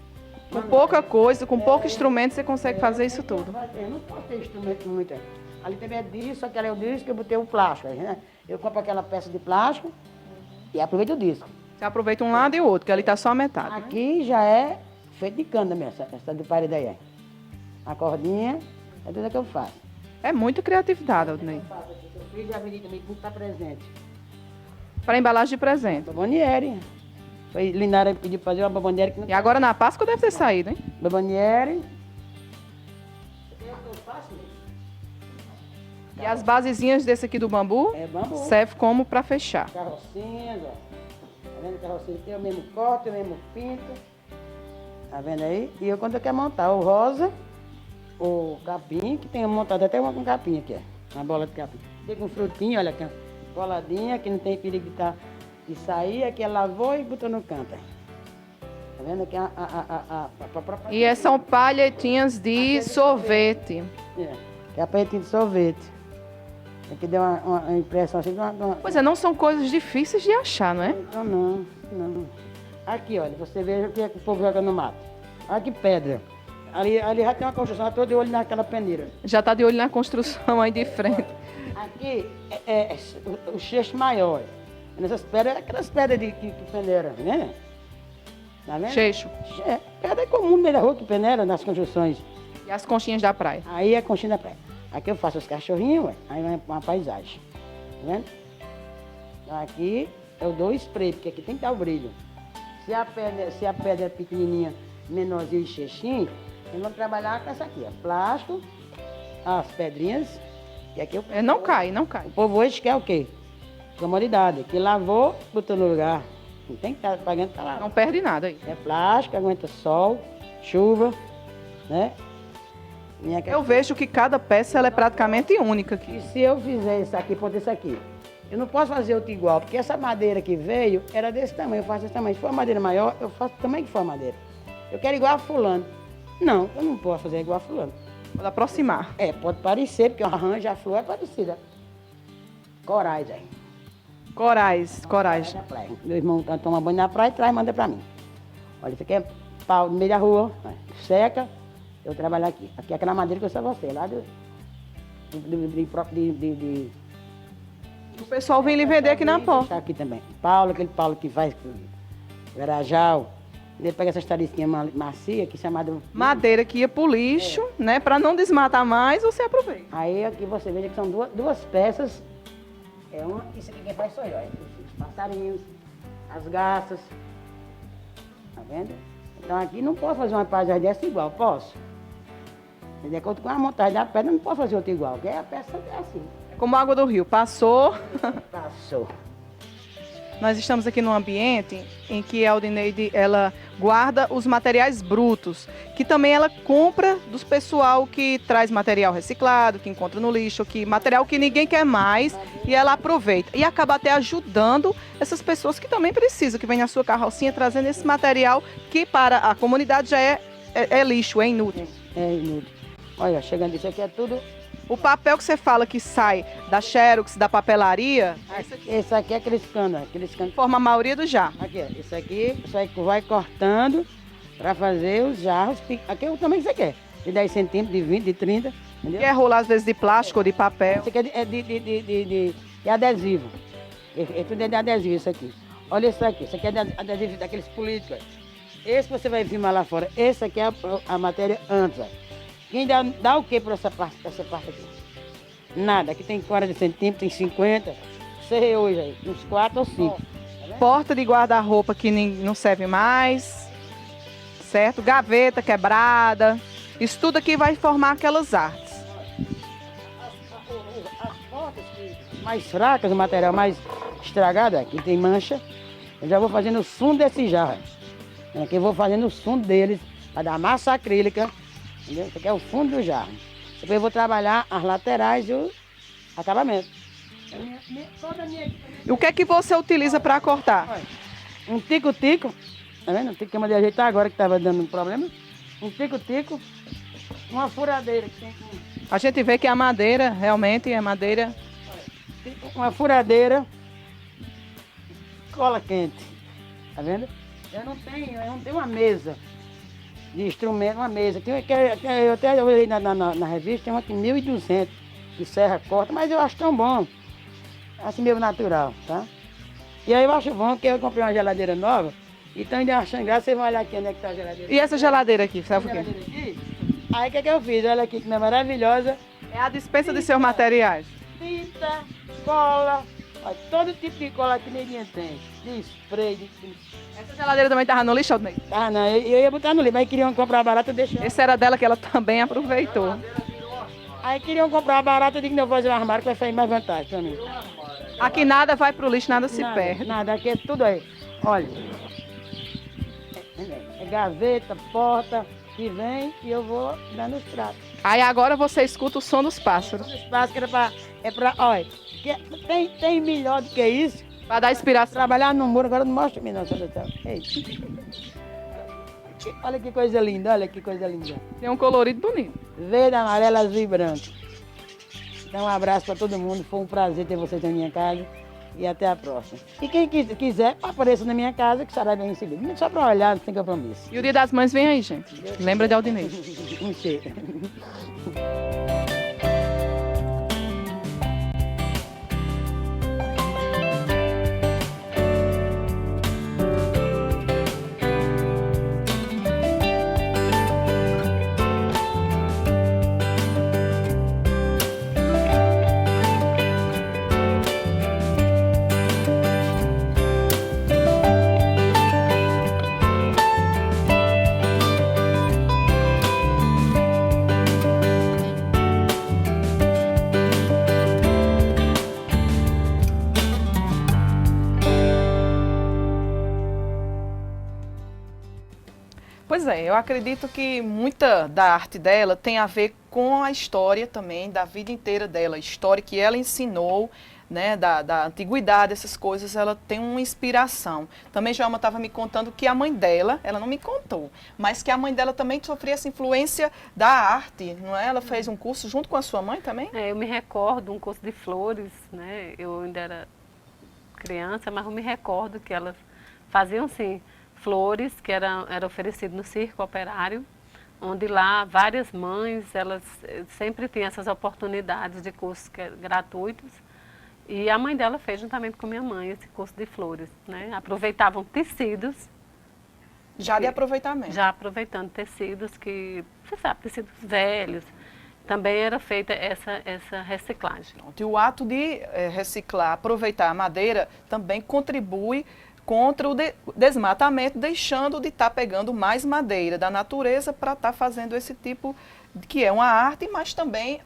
Com pouca coisa, com pouco instrumento, você consegue fazer isso tudo. Eu não posso ter instrumento muito. Ali também é disso, aquela é o disco, eu botei o plástico, né? Eu compro aquela peça de plástico e aproveito o disco. Você aproveita um lado e o outro, que ali está só a metade. Né? Aqui já é feito de cana mesmo, essa de parede aí. A cordinha, é tudo que eu faço. É muita criatividade, Aldinei. Eu fiz e a avenida também está presente. Para embalagem de presente. Baboniere. Foi Linara pediu para fazer uma baboniere que não... E agora na Páscoa deve ter saído, hein? Baboniere. E as basezinhas desse aqui do bambu, É bambu. serve como para fechar. Carrocinhas, ó. Tá vendo? Carrocinha tem o mesmo corte, o mesmo pinto. Tá vendo aí? E eu quando eu quero montar o rosa, o capim, que tem montado até uma com capim aqui, ó. Uma bola de capim. Tem com frutinha, olha aqui, ó. Coladinha, que não tem perigo de sair, aqui ela lavou e botou no canto. Tá vendo aqui a própria... E são palhetinhas de sorvete. É, que é a palhetinha de sorvete. Aqui deu uma impressão assim de uma... Pois é, não são coisas difíceis de achar, não é? Então não. Aqui, olha, você veja o que, é que o povo joga no mato. Olha que pedra. Ali já tem uma construção, estou de olho naquela peneira. Já está de olho na construção aí de frente. Aqui é o cesto maior. Nessas pedras, aquelas pedras de peneira, né? Tá vendo? Cheixo. É, pedra é comum no meio da rua que peneira nas construções. E as conchinhas da praia. Aí é a conchinha da praia. Aqui eu faço os cachorrinhos, ué, aí vai uma paisagem. Tá vendo? Então aqui eu dou spray, porque aqui tem que dar o brilho. Se a pedra é pequenininha, menorzinha e cheixinho, nós vamos trabalhar com essa aqui, ó. Plástico, as pedrinhas. E aqui Não cai, não cai. o povo hoje quer o quê? Comodidade. Que lavou, botou no lugar. Não tem que estar pagando para lá. Não perde nada aí. É plástico, aguenta sol, chuva, né? Eu vejo que cada peça ela é praticamente única aqui. E se eu fizer isso aqui, por isso aqui, eu não posso fazer outro igual, porque essa madeira que veio era desse tamanho, eu faço desse tamanho. Se for uma madeira maior, eu faço também que for a madeira. Eu quero igual a fulano. Não, eu não posso fazer igual a fulano. Pode aproximar. É, pode parecer, porque o arranjo, a flor é parecida. Corais, aí. Corais. Na praia. Meu irmão toma banho na praia e traz e manda pra mim. Olha, isso aqui é pau no meio da rua, seca, eu trabalho aqui. Aqui é aquela madeira que eu sou você, lá O pessoal vem lhe vender aqui na porta. Está aqui também. Paulo, aquele Paulo que faz verajal. Ele pega essas taricinhas macias, que é chamada... Madeira que ia pro lixo, né? Para não desmatar mais, você aproveita. Aí aqui você vê que são duas peças. É uma, isso aqui quem faz sou eu. Os passarinhos, as garças. Tá vendo? Então aqui não posso fazer uma paisagem dessa igual, posso? De acordo com a montagem da pedra, não posso fazer outra igual, porque a peça é assim. Como a água do rio, passou. Passou. Nós estamos aqui num ambiente em que a Aldineide, ela guarda os materiais brutos, que também ela compra dos pessoal que traz material reciclado, que encontra no lixo, que material que ninguém quer mais, e ela aproveita. E acaba até ajudando essas pessoas que também precisam, que vêm na sua carrocinha trazendo esse material que para a comunidade já é lixo, é inútil. É inútil. Olha, chegando isso aqui é tudo... O papel que você fala que sai da Xerox, da papelaria, Esse aqui é aqueles canos. forma a maioria do jarro. Aqui, ó, isso aí vai cortando para fazer os jarros. Aqui é o tamanho que você quer. De 10 centímetros, de 20, de 30. Entendeu? Que é rolo, às vezes, de plástico ou de papel. Isso aqui é de adesivo. É tudo de adesivo, isso aqui. Olha isso aqui é de adesivo daqueles políticos. Esse você vai filmar lá fora. Esse aqui é a matéria antes. Ó. Quem dá o que para essa parte aqui? Nada. Aqui tem 40 centímetros, tem 50. Serrei hoje aí, uns 4 ou 5. Porta de guarda-roupa que não serve mais, certo? Gaveta quebrada. Isso tudo aqui vai formar aquelas artes. As portas mais fracas, o material mais estragado, aqui tem mancha. Eu já vou fazendo o fundo desse jarro. Aqui eu vou fazendo o fundo deles para dar massa acrílica. Entendeu? Esse aqui é o fundo do jarro. Depois eu vou trabalhar as laterais e o acabamento. E o que é que você utiliza para cortar? Olha, um tico-tico, tá vendo? Um tico que eu mandei ajeitar agora que estava dando um problema. Um tico-tico, uma furadeira que tem aqui. A gente vê que a madeira, realmente, é madeira. Uma furadeira, cola quente, tá vendo? Eu não tenho uma mesa de instrumento, uma mesa. Eu até olhei na revista, tem uma aqui 1.200 de serra corta, mas eu acho tão bom, assim meio natural, tá? E aí eu acho bom que eu comprei uma geladeira nova, então ainda achando graça, você vai olhar aqui onde é que tá a geladeira. E essa geladeira aqui, sabe o quê? Aqui? Aí o que eu fiz? Olha aqui que não é maravilhosa. É a dispensa de seus materiais. Fita, cola, olha, todo tipo de cola que ninguém tem. De spray, de... Essa geladeira também estava no lixo, Aldney? Ah, não, eu ia botar no livro, mas queriam comprar barato, eu deixei. Esse era dela que ela também aproveitou. Aí queriam comprar barato, eu digo que não vou fazer um armário que vai sair mais vantagem pra mim. Aqui nada vai pro lixo, nada se Nada, perde. nada, aqui é tudo aí. Olha, é gaveta, porta, que vem e eu vou dando os pratos. Aí agora você escuta o som dos pássaros. Os pratos que é pra, olha, tem melhor do que isso. Para dar inspiração. Trabalhar no muro, agora não mostra a mim não, seu Deus. Olha que coisa linda, olha que coisa linda. Tem um colorido bonito. Verde, amarelo, azul e branco. Então um abraço para todo mundo, foi um prazer ter vocês na minha casa e até a próxima. E quem quiser, apareça na minha casa que será bem recebido. Não é só para olhar, sem compromisso. E o Dia das Mães vem aí, gente. Lembra de Aldinei. Um cheiro. Pois é, eu acredito que muita da arte dela tem a ver com a história também, da vida inteira dela, a história que ela ensinou, né, da antiguidade, essas coisas, ela tem uma inspiração. Também Joelma estava me contando que a mãe dela, ela não me contou, mas que a mãe dela também sofria essa influência da arte, não é? Ela fez um curso junto com a sua mãe também? É, eu me recordo um curso de flores, né? Eu ainda era criança, mas eu me recordo que elas faziam, sim, flores que era oferecido no circo operário, onde lá várias mães, elas sempre tinham essas oportunidades de cursos gratuitos. E a mãe dela fez juntamente com minha mãe esse curso de flores, né? Aproveitavam tecidos. Já de aproveitamento. Já aproveitando tecidos que, você sabe, tecidos velhos. Também era feita essa reciclagem. E o ato de reciclar, aproveitar a madeira, também contribui contra o desmatamento, deixando de estar pegando mais madeira da natureza para estar fazendo esse tipo, que é uma arte, mas também,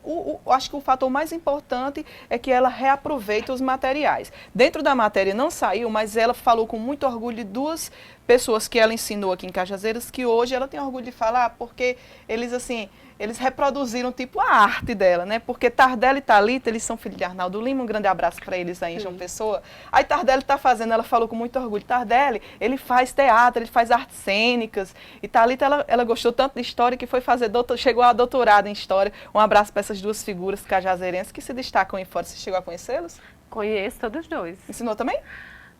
acho que o fator mais importante é que ela reaproveita os materiais. Dentro da matéria não saiu, mas ela falou com muito orgulho de duas pessoas que ela ensinou aqui em Cajazeiras, que hoje ela tem orgulho de falar, porque eles, assim, eles reproduziram tipo a arte dela, né? Porque Tardelli e Thalita, eles são filhos de Arnaldo Lima, um grande abraço para eles aí em João Pessoa. Aí Tardelli está fazendo, ela falou com muito orgulho, Tardelli, ele faz teatro, ele faz artes cênicas. E Thalita, ela gostou tanto de história que foi fazer, chegou a doutorado em história. Um abraço para essas duas figuras cajazeirenses que se destacam aí fora. Você chegou a conhecê-los? Conheço todos dois. Ensinou também?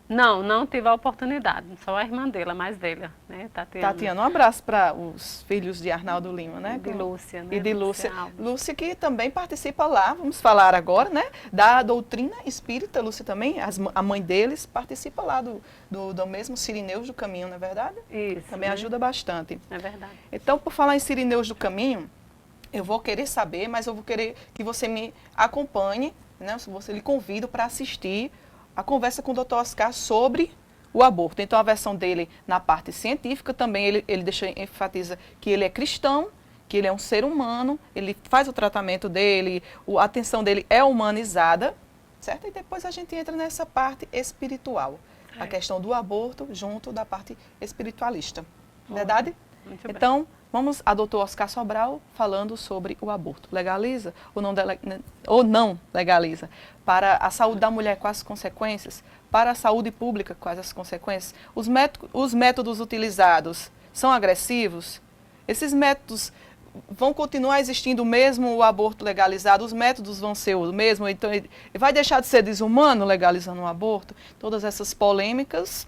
Não tive a oportunidade, só a irmã dela, a mais velha, né, Tatiana. Tatiana, um abraço para os filhos de Arnaldo Lima, né? De Lúcia, né? E de Lúcia. Alves. Lúcia que também participa lá, vamos falar agora, né? Da doutrina espírita, Lúcia também, a mãe deles participa lá do mesmo Sirineus do Caminho, não é verdade? Isso. Também né? ajuda bastante. É verdade. Então, por falar em Sirineus do Caminho, eu vou querer saber, mas eu vou querer que você me acompanhe, né? Você lhe convido para assistir a conversa com o Dr. Oscar sobre o aborto. Então, a versão dele na parte científica também, ele enfatiza que ele é cristão, que ele é um ser humano, ele faz o tratamento dele, a atenção dele é humanizada, certo? E depois a gente entra nessa parte espiritual, a questão do aborto junto da parte espiritualista. Verdade? Muito bem. Então, vamos a doutor Oscar Sobral falando sobre o aborto. Legaliza ou não legaliza? Para a saúde da mulher, quais as consequências? Para a saúde pública, quais as consequências? Os métodos utilizados são agressivos? Esses métodos vão continuar existindo mesmo o aborto legalizado? Os métodos vão ser os mesmos? Então, vai deixar de ser desumano legalizando o aborto? Todas essas polêmicas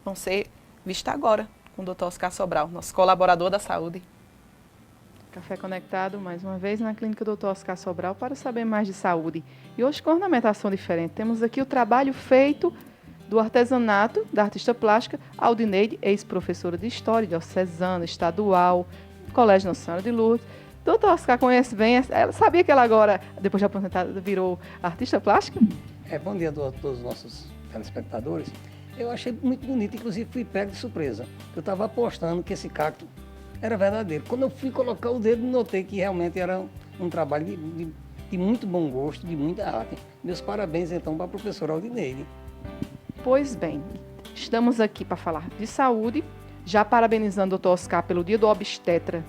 vão ser vistas agora com o Dr. Oscar Sobral, nosso colaborador da saúde. Café Conectado, mais uma vez, na Clínica Dr. Oscar Sobral, para saber mais de saúde. E hoje com ornamentação diferente. Temos aqui o trabalho feito do artesanato da artista plástica Aldineide, ex-professora de História, diocesana, estadual, Colégio Nossa Senhora de Lourdes. Dr. Oscar conhece bem, ela sabia que ela agora, depois de aposentada, virou artista plástica? Bom dia a todos os nossos telespectadores. Eu achei muito bonito, inclusive fui pego de surpresa. Eu estava apostando que esse cacto era verdadeiro. Quando eu fui colocar o dedo, notei que realmente era um trabalho de muito bom gosto, de muita arte. Meus parabéns, então, para a professora Aldineide. Pois bem, estamos aqui para falar de saúde, já parabenizando o Dr. Oscar pelo Dia do Obstetra,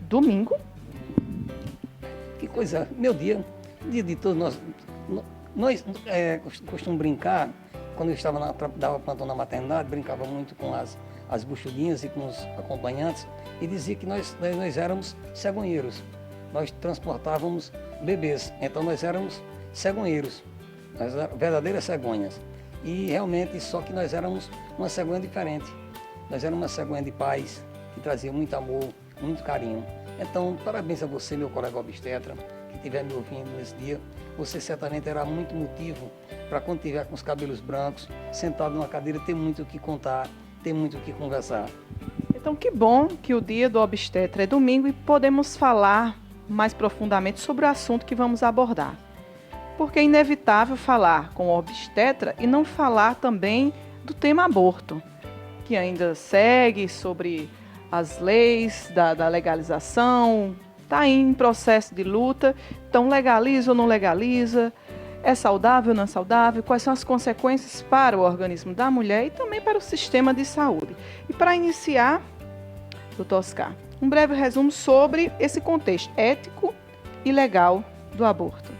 domingo. Que coisa, meu dia de todos nós costumamos brincar. Quando eu dava plantão na maternidade, brincava muito com as buchudinhas e com os acompanhantes e dizia que nós éramos cegonheiros. Nós transportávamos bebês, então nós éramos cegonheiros, nós éramos verdadeiras cegonhas. E realmente, só que nós éramos uma cegonha diferente. Nós éramos uma cegonha de paz, que trazia muito amor, muito carinho. Então, parabéns a você, meu colega obstetra, que estiver me ouvindo nesse dia. Você certamente terá muito motivo para quando estiver com os cabelos brancos, sentado numa cadeira, ter muito o que contar, ter muito o que conversar. Então, que bom que o Dia do Obstetra é domingo e podemos falar mais profundamente sobre o assunto que vamos abordar. Porque é inevitável falar com o obstetra e não falar também do tema aborto, que ainda segue sobre as leis da legalização, está em processo de luta. Então, legaliza ou não legaliza? É saudável ou não é saudável? Quais são as consequências para o organismo da mulher e também para o sistema de saúde? E para iniciar, doutor Oscar, um breve resumo sobre esse contexto ético e legal do aborto.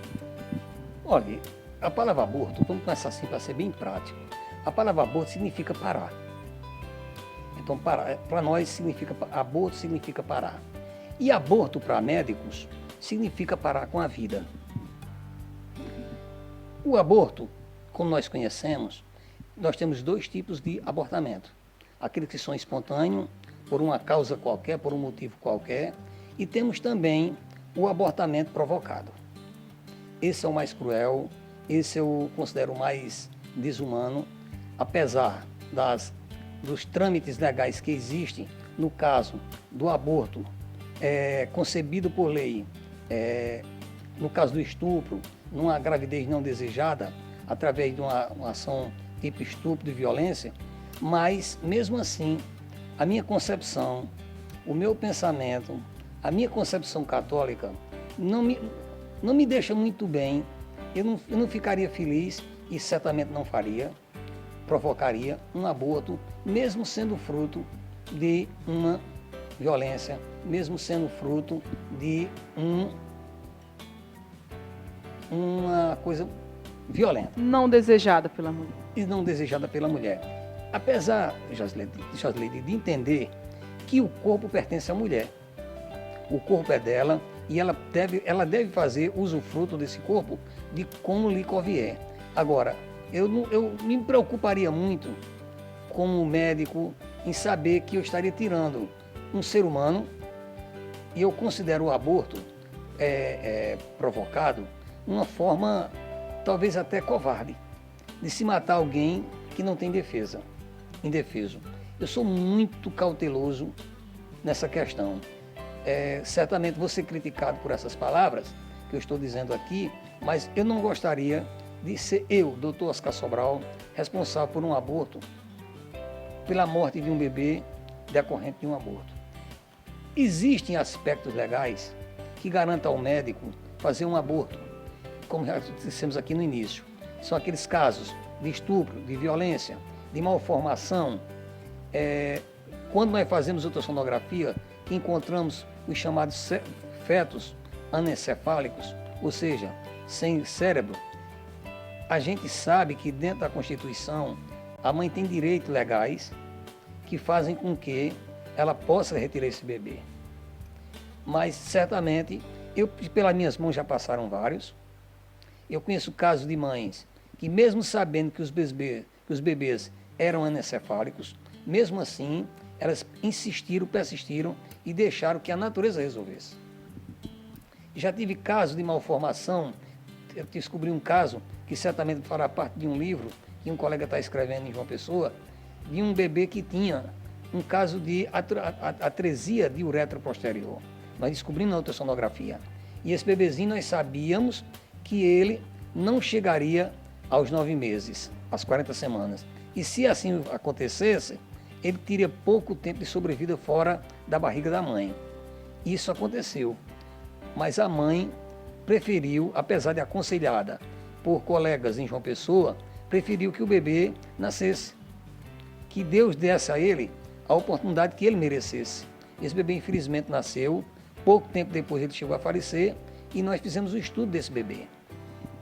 Olha, a palavra aborto, vamos começar assim para ser bem prático. A palavra aborto significa parar. Então, para nós, aborto significa parar. E aborto para médicos significa parar com a vida. O aborto, como nós conhecemos, nós temos dois tipos de abortamento. Aqueles que são espontâneos, por uma causa qualquer, por um motivo qualquer, e temos também o abortamento provocado. Esse é o mais cruel, esse eu considero o mais desumano, apesar dos trâmites legais que existem, no caso do aborto concebido por lei, no caso do estupro, numa gravidez não desejada, através de uma ação tipo estupro de violência, mas, mesmo assim, a minha concepção, o meu pensamento, a minha concepção católica não me deixa muito bem. Eu não ficaria feliz e certamente não faria, provocaria um aborto, mesmo sendo fruto de uma violência, mesmo sendo fruto de uma coisa violenta. Não desejada pela mulher. E não desejada pela mulher. Apesar, Josleide, de entender que o corpo pertence à mulher. O corpo é dela e ela deve fazer usufruto desse corpo de como lhe convier. Agora, eu me preocuparia muito como médico em saber que eu estaria tirando um ser humano, e eu considero o aborto provocado uma forma talvez até covarde de se matar alguém que não tem defesa, indefeso. Eu sou muito cauteloso nessa questão. Certamente vou ser criticado por essas palavras que eu estou dizendo aqui, mas eu não gostaria de ser eu, doutor Oscar Sobral, responsável por um aborto, pela morte de um bebê decorrente de um aborto. Existem aspectos legais que garantam ao médico fazer um aborto, como já dissemos aqui no início. São aqueles casos de estupro, de violência, de malformação. Quando nós fazemos ultrassonografia, que encontramos os chamados fetos anencefálicos, ou seja, sem cérebro, a gente sabe que dentro da Constituição a mãe tem direitos legais que fazem com que ela possa retirar esse bebê. Mas certamente, pelas minhas mãos já passaram vários. Eu conheço casos de mães que mesmo sabendo que os bebês eram anencefálicos, mesmo assim, elas insistiram, persistiram e deixaram que a natureza resolvesse. Já tive casos de malformação. Eu descobri um caso que certamente fará parte de um livro que um colega está escrevendo em João Pessoa, de um bebê que tinha um caso de atresia de uretra posterior. Nós descobrimos na ultrassonografia. E esse bebezinho nós sabíamos que ele não chegaria aos 9 meses, às 40 semanas. E se assim acontecesse, ele teria pouco tempo de sobrevida fora da barriga da mãe. Isso aconteceu. Mas a mãe preferiu, apesar de aconselhada por colegas em João Pessoa, preferiu que o bebê nascesse. Que Deus desse a ele a oportunidade que ele merecesse. Esse bebê, infelizmente, nasceu. Pouco tempo depois ele chegou a falecer e nós fizemos o estudo desse bebê.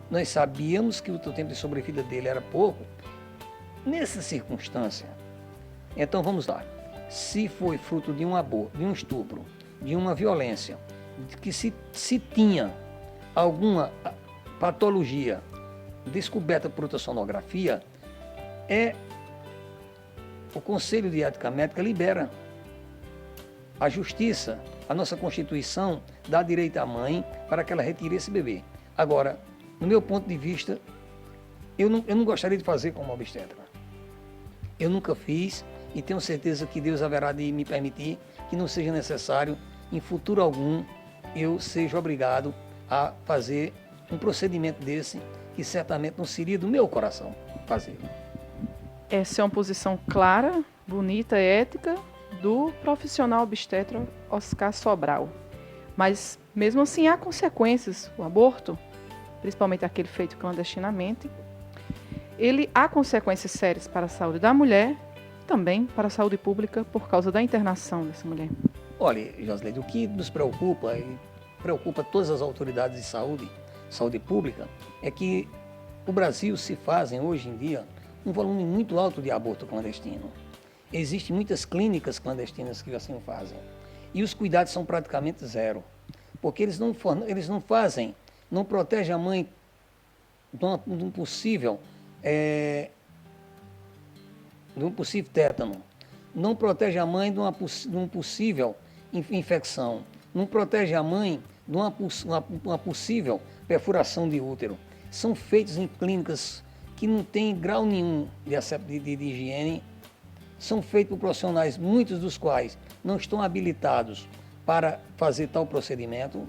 Nós sabíamos que o tempo de sobrevida dele era pouco. Nessa circunstância, então vamos lá. Se foi fruto de um aborto, de um estupro, de uma violência, de que se tinha alguma patologia descoberta por ultrassonografia, o Conselho de Ética Médica libera. A Justiça, a nossa Constituição, dá direito à mãe para que ela retire esse bebê. Agora, no meu ponto de vista, eu não gostaria de fazer como obstetra. Eu nunca fiz e tenho certeza que Deus haverá de me permitir que não seja necessário, em futuro algum, eu seja obrigado a fazer um procedimento desse, que certamente não seria do meu coração fazer. Essa é uma posição clara, bonita, ética do profissional obstetra Oscar Sobral. Mas, mesmo assim, há consequências. O aborto, principalmente aquele feito clandestinamente, há consequências sérias para a saúde da mulher, também para a saúde pública, por causa da internação dessa mulher. Olha, Josleide, o que nos preocupa, e preocupa todas as autoridades de saúde pública, é que no Brasil se fazem, hoje em dia, um volume muito alto de aborto clandestino. Existem muitas clínicas clandestinas que assim fazem. E os cuidados são praticamente zero. Porque eles não fazem, não protegem a mãe de um possível tétano. Não protege a mãe de uma possível infecção. Não protege a mãe de uma possível perfuração de útero. São feitos em clínicas que não têm grau nenhum de higiene. São feitos por profissionais, muitos dos quais não estão habilitados para fazer tal procedimento.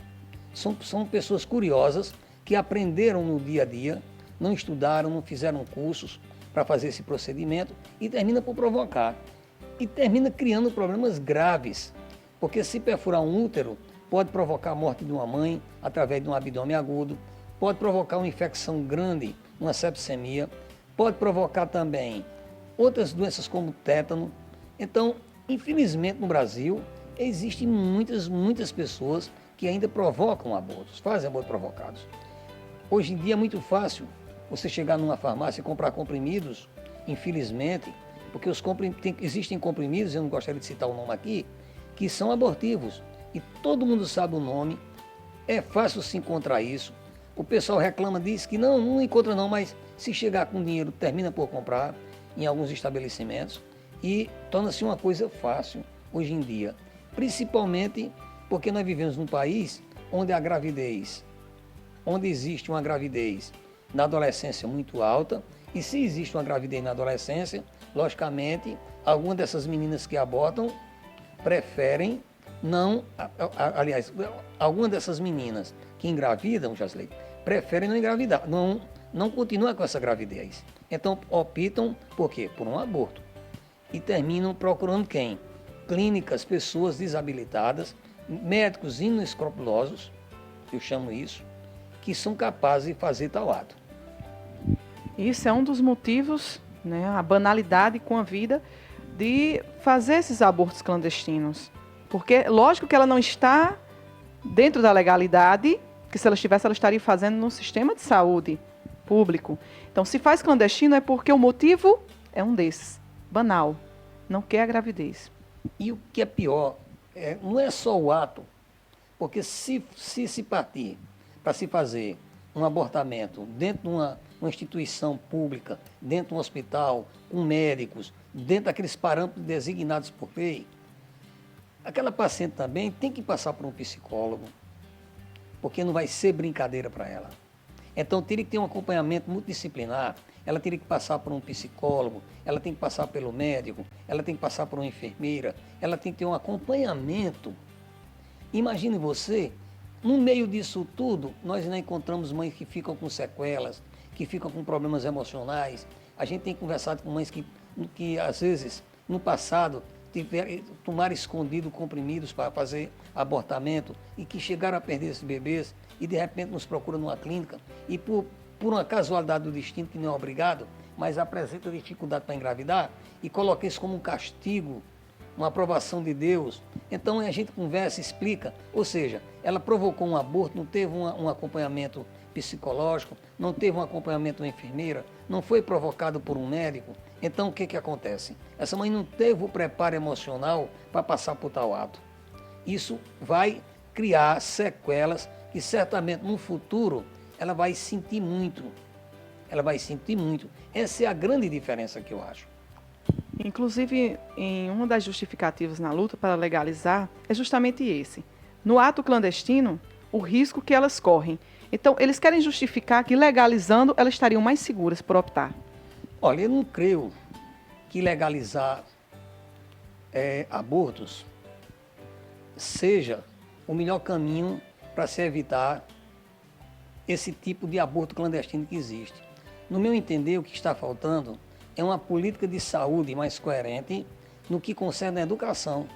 São pessoas curiosas que aprenderam no dia a dia, não estudaram, não fizeram cursos para fazer esse procedimento e termina por provocar. E termina criando problemas graves, porque se perfurar um útero pode provocar a morte de uma mãe através de um abdômen agudo, pode provocar uma infecção grande, uma sepsemia, pode provocar também outras doenças como tétano. Então, infelizmente no Brasil, existem muitas pessoas que ainda provocam abortos, fazem abortos provocados. Hoje em dia é muito fácil você chegar numa farmácia e comprar comprimidos, infelizmente, porque existem comprimidos, eu não gostaria de citar o nome aqui, que são abortivos. E todo mundo sabe o nome, é fácil se encontrar isso. O pessoal reclama, diz que não encontra não, mas se chegar com dinheiro, termina por comprar em alguns estabelecimentos e torna-se uma coisa fácil hoje em dia. Principalmente porque nós vivemos num país onde onde existe uma gravidez na adolescência muito alta, e se existe uma gravidez na adolescência, logicamente, algumas dessas meninas que abortam preferem não, aliás, algumas dessas meninas que engravidam, Jasley, preferem não engravidar, não continuam com essa gravidez. Então optam por quê? Por um aborto. E terminam procurando quem? Clínicas, pessoas desabilitadas, médicos inescrupulosos, eu chamo isso, que são capazes de fazer tal ato. Isso é um dos motivos, né, a banalidade com a vida de fazer esses abortos clandestinos. Porque, lógico que ela não está dentro da legalidade, que se ela estivesse, ela estaria fazendo no sistema de saúde público. Então, se faz clandestino é porque o motivo é um desses, banal, não quer a gravidez. E o que é pior, não é só o ato, porque se partir para se fazer um abortamento dentro de uma instituição pública, dentro de um hospital, com médicos, dentro daqueles parâmetros designados por lei, aquela paciente também tem que passar por um psicólogo, porque não vai ser brincadeira para ela. Então teria que ter um acompanhamento multidisciplinar, ela teria que passar por um psicólogo, ela tem que passar pelo médico, ela tem que passar por uma enfermeira, ela tem que ter um acompanhamento. Imagine você, no meio disso tudo, nós ainda encontramos mães que ficam com sequelas, que ficam com problemas emocionais. A gente tem conversado com mães que às vezes, no passado, tomaram escondido comprimidos para fazer abortamento e que chegaram a perder esses bebês e de repente nos procuram numa clínica e por uma casualidade do destino, que não é obrigado, mas apresenta dificuldade para engravidar e coloca isso como um castigo, uma aprovação de Deus. Então a gente conversa, explica, ou seja, ela provocou um aborto, não teve um acompanhamento psicológico, não teve um acompanhamento de uma enfermeira, não foi provocado por um médico. Então o que acontece? Essa mãe não teve o preparo emocional para passar por tal ato. Isso vai criar sequelas que certamente no futuro ela vai sentir muito. Ela vai sentir muito. Essa é a grande diferença que eu acho. Inclusive, em uma das justificativas na luta para legalizar, é justamente esse. No ato clandestino, o risco que elas correm. Então, eles querem justificar que legalizando, elas estariam mais seguras por optar. Olha, eu não creio que legalizar abortos seja o melhor caminho para se evitar esse tipo de aborto clandestino que existe. No meu entender, o que está faltando é uma política de saúde mais coerente no que concerne à educação.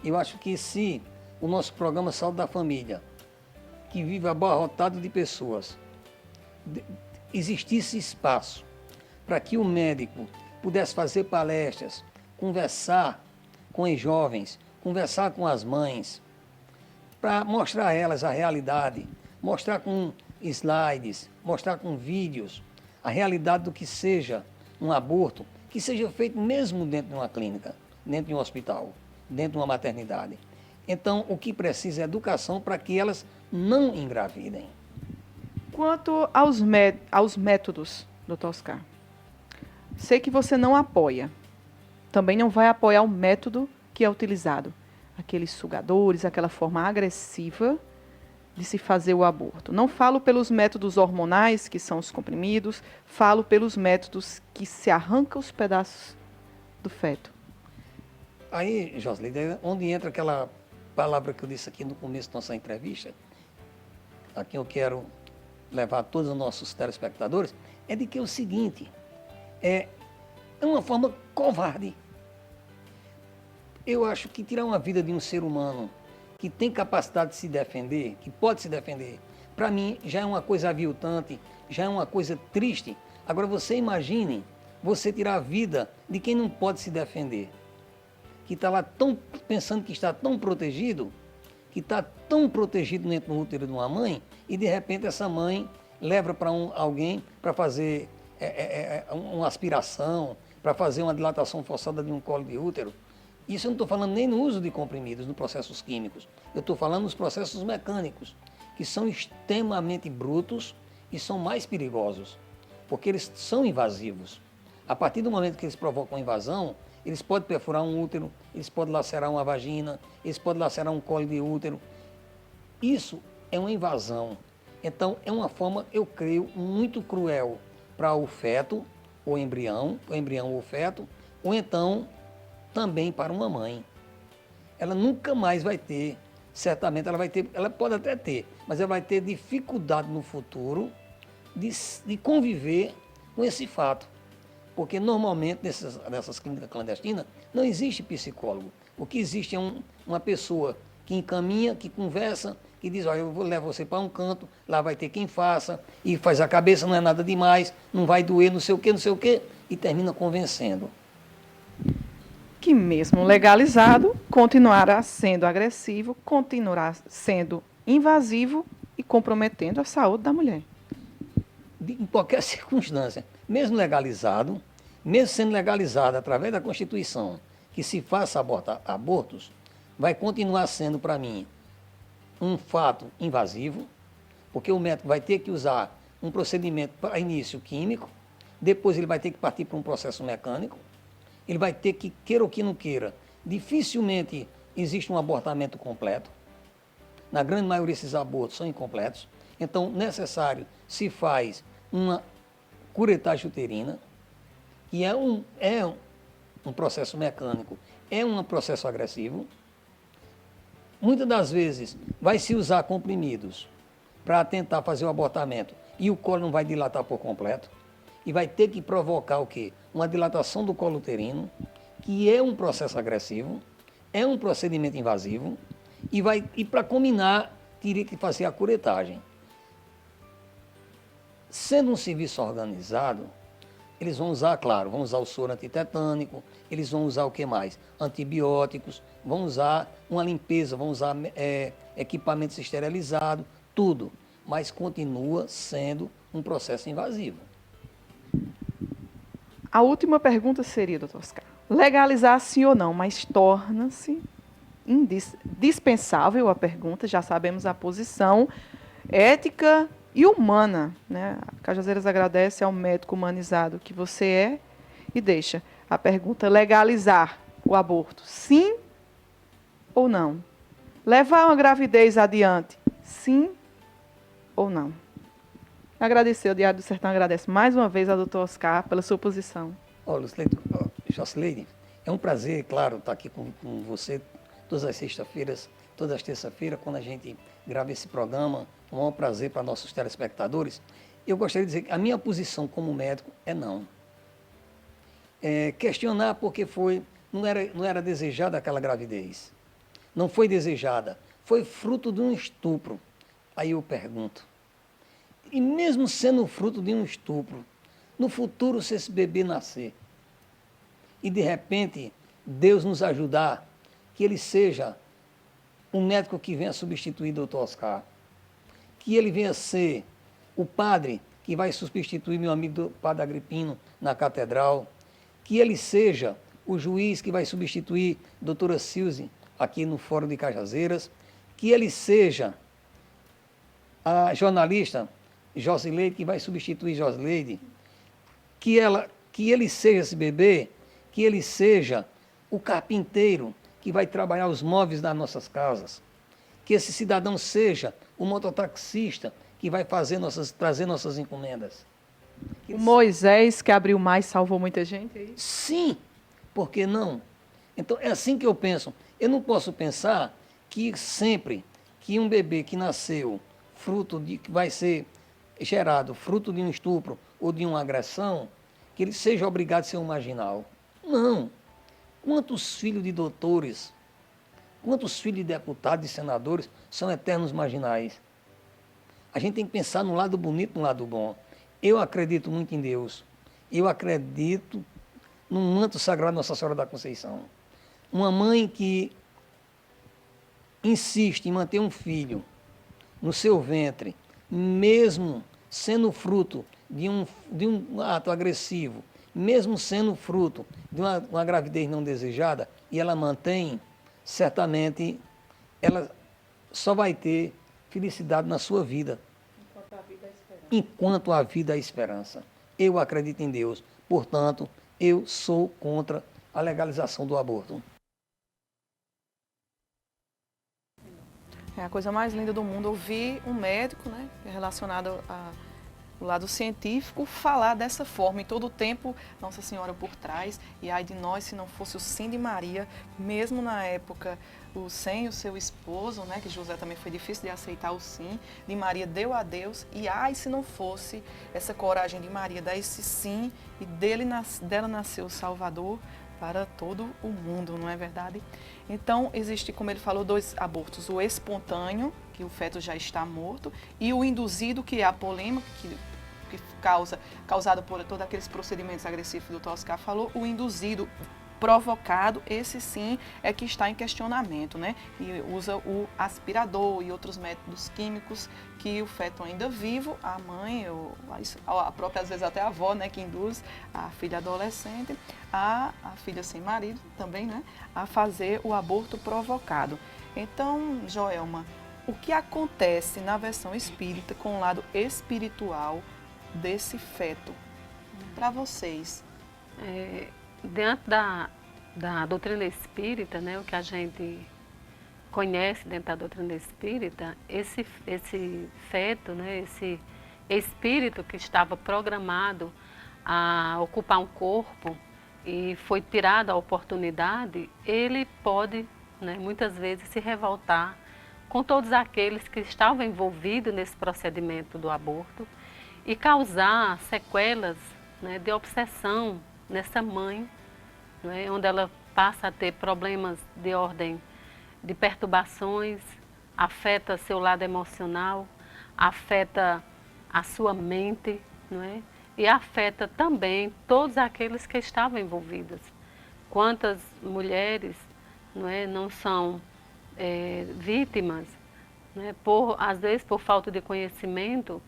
Eu acho que se o nosso programa Saúde da Família, que vive abarrotado de pessoas, existisse espaço para que o médico pudesse fazer palestras, conversar com os jovens, conversar com as mães, para mostrar a elas a realidade, mostrar com slides, mostrar com vídeos a realidade do que seja um aborto, que seja feito mesmo dentro de uma clínica, dentro de um hospital, dentro de uma maternidade. Então, o que precisa é educação para que elas não engravidem. Quanto aos métodos, doutor Oscar, sei que você não apoia, também não vai apoiar o método que é utilizado, aqueles sugadores, aquela forma agressiva de se fazer o aborto. Não falo pelos métodos hormonais, que são os comprimidos, falo pelos métodos que se arrancam os pedaços do feto. Aí, Josley, onde entra aquela palavra que eu disse aqui no começo da nossa entrevista, a quem eu quero levar a todos os nossos telespectadores, é de que é o seguinte, é uma forma covarde. Eu acho que tirar uma vida de um ser humano que tem capacidade de se defender, que pode se defender, para mim já é uma coisa aviltante, já é uma coisa triste. Agora você imagine você tirar a vida de quem não pode se defender, que está lá pensando que está tão protegido, que está tão protegido dentro do útero de uma mãe, e de repente essa mãe leva para alguém para fazer uma aspiração, para fazer uma dilatação forçada de um colo de útero. Isso eu não estou falando nem no uso de comprimidos, nos processos químicos. Eu estou falando nos processos mecânicos. que são extremamente brutos e são mais perigosos, porque eles são invasivos. A partir do momento que eles provocam invasão, eles podem perfurar um útero, eles podem lacerar uma vagina, eles podem lacerar um colo de útero. Isso é uma invasão. Então, é uma forma, eu creio, muito cruel para o feto, o embrião ou o feto, ou então também para uma mãe. Ela nunca mais vai ter, certamente ela pode até ter, mas ela vai ter dificuldade no futuro de conviver com esse fato. Porque normalmente nessas clínicas clandestinas não existe psicólogo. O que existe é uma pessoa que encaminha, que conversa, que diz, olha, eu vou levar você para um canto, lá vai ter quem faça, e faz a cabeça, não é nada demais, não vai doer, não sei o quê, e termina convencendo. Que mesmo legalizado, continuará sendo agressivo, continuará sendo invasivo e comprometendo a saúde da mulher. Em qualquer circunstância, mesmo sendo legalizado através da Constituição, que se faça abortos, vai continuar sendo para mim um fato invasivo, porque o médico vai ter que usar um procedimento para início químico, depois ele vai ter que partir para um processo mecânico, ele vai ter que, queira ou que não queira, dificilmente existe um abortamento completo. Na grande maioria desses abortos são incompletos. Então, necessário se faz uma curetagem uterina, que é um processo mecânico, é um processo agressivo. Muitas das vezes vai se usar comprimidos para tentar fazer o abortamento e o colo não vai dilatar por completo. E vai ter que provocar o quê? Uma dilatação do colo uterino, que é um processo agressivo, é um procedimento invasivo, e para combinar, teria que fazer a curetagem. Sendo um serviço organizado, eles vão usar, claro, vão usar o soro antitetânico, eles vão usar o que mais? Antibióticos, vão usar uma limpeza, vão usar equipamentos esterilizados, tudo. Mas continua sendo um processo invasivo. A última pergunta seria, doutor Oscar, legalizar sim ou não, mas torna-se indispensável a pergunta, já sabemos a posição ética e humana, né? A Cajazeiras agradece ao médico humanizado que você é e deixa a pergunta: legalizar o aborto, sim ou não? Levar uma gravidez adiante, sim ou não? Agradecer, o Diário do Sertão agradece mais uma vez ao doutor Oscar pela sua posição. Joceleide, é um prazer, claro, estar aqui com você todas as sextas-feiras, todas as terças-feiras, quando a gente grava esse programa. Um maior prazer para nossos telespectadores. Eu gostaria de dizer que a minha posição como médico é não. Questionar porque não era desejada aquela gravidez. Não foi desejada, foi fruto de um estupro. Aí eu pergunto, e mesmo sendo fruto de um estupro, no futuro, se esse bebê nascer, e de repente Deus nos ajudar, que ele seja um médico que venha substituir o Dr. Oscar, que ele venha ser o padre que vai substituir meu amigo Padre Agripino na catedral, que ele seja o juiz que vai substituir a doutora Silze aqui no Fórum de Cajazeiras, que ele seja a jornalista Josileide que vai substituir Josileide, que ele seja esse bebê, que ele seja o carpinteiro que vai trabalhar os móveis das nossas casas, que esse cidadão seja o mototaxista que vai trazer nossas encomendas. O Moisés que abriu o mar e salvou muita gente? É isso? Sim, por que não? Então é assim que eu penso. Eu não posso pensar que sempre que um bebê que nasceu que vai ser gerado fruto de um estupro ou de uma agressão, que ele seja obrigado a ser um marginal. Não. Quantos filhos de doutores, quantos filhos de deputados e senadores são eternos marginais? A gente tem que pensar no lado bonito, no lado bom. Eu acredito muito em Deus. Eu acredito no manto sagrado de Nossa Senhora da Conceição. Uma mãe que insiste em manter um filho no seu ventre, mesmo sendo fruto de um ato agressivo, mesmo sendo fruto de uma gravidez não desejada, e ela mantém, certamente ela só vai ter felicidade na sua vida. Enquanto a vida há esperança. Eu acredito em Deus. Portanto, eu sou contra a legalização do aborto. É a coisa mais linda do mundo ouvir um médico, né, relacionado ao lado científico, falar dessa forma. E todo o tempo, Nossa Senhora por trás. E ai de nós se não fosse o sim de Maria, mesmo na época, sem o seu esposo, né, que José também foi difícil de aceitar o sim, de Maria deu a Deus. E ai se não fosse essa coragem de Maria dar esse sim e dela nasceu o Salvador para todo o mundo, não é verdade? Então, existe, como ele falou, 2 abortos. O espontâneo, que o feto já está morto, e o induzido, que é a polêmica, que causada por todos aqueles procedimentos agressivos que o Dr. Oscar falou. O induzido, provocado, esse sim é que está em questionamento, né? E usa o aspirador e outros métodos químicos que o feto ainda vivo, a mãe, a própria, às vezes até a avó, né, que induz a filha adolescente, a filha sem marido também, né, a fazer o aborto provocado. Então, Joelma, o que acontece na versão espírita com o lado espiritual desse feto para vocês? Dentro da doutrina espírita, né, o que a gente conhece dentro da doutrina espírita, esse feto, né, esse espírito que estava programado a ocupar um corpo e foi tirado a oportunidade, ele pode, né, muitas vezes se revoltar com todos aqueles que estavam envolvidos nesse procedimento do aborto e causar sequelas, né, de obsessão nessa mãe, né, onde ela passa a ter problemas de ordem de perturbações, afeta seu lado emocional, afeta a sua mente, não é? E afeta também todos aqueles que estavam envolvidos. Quantas mulheres, não é, não são vítimas, né, às vezes por falta de conhecimento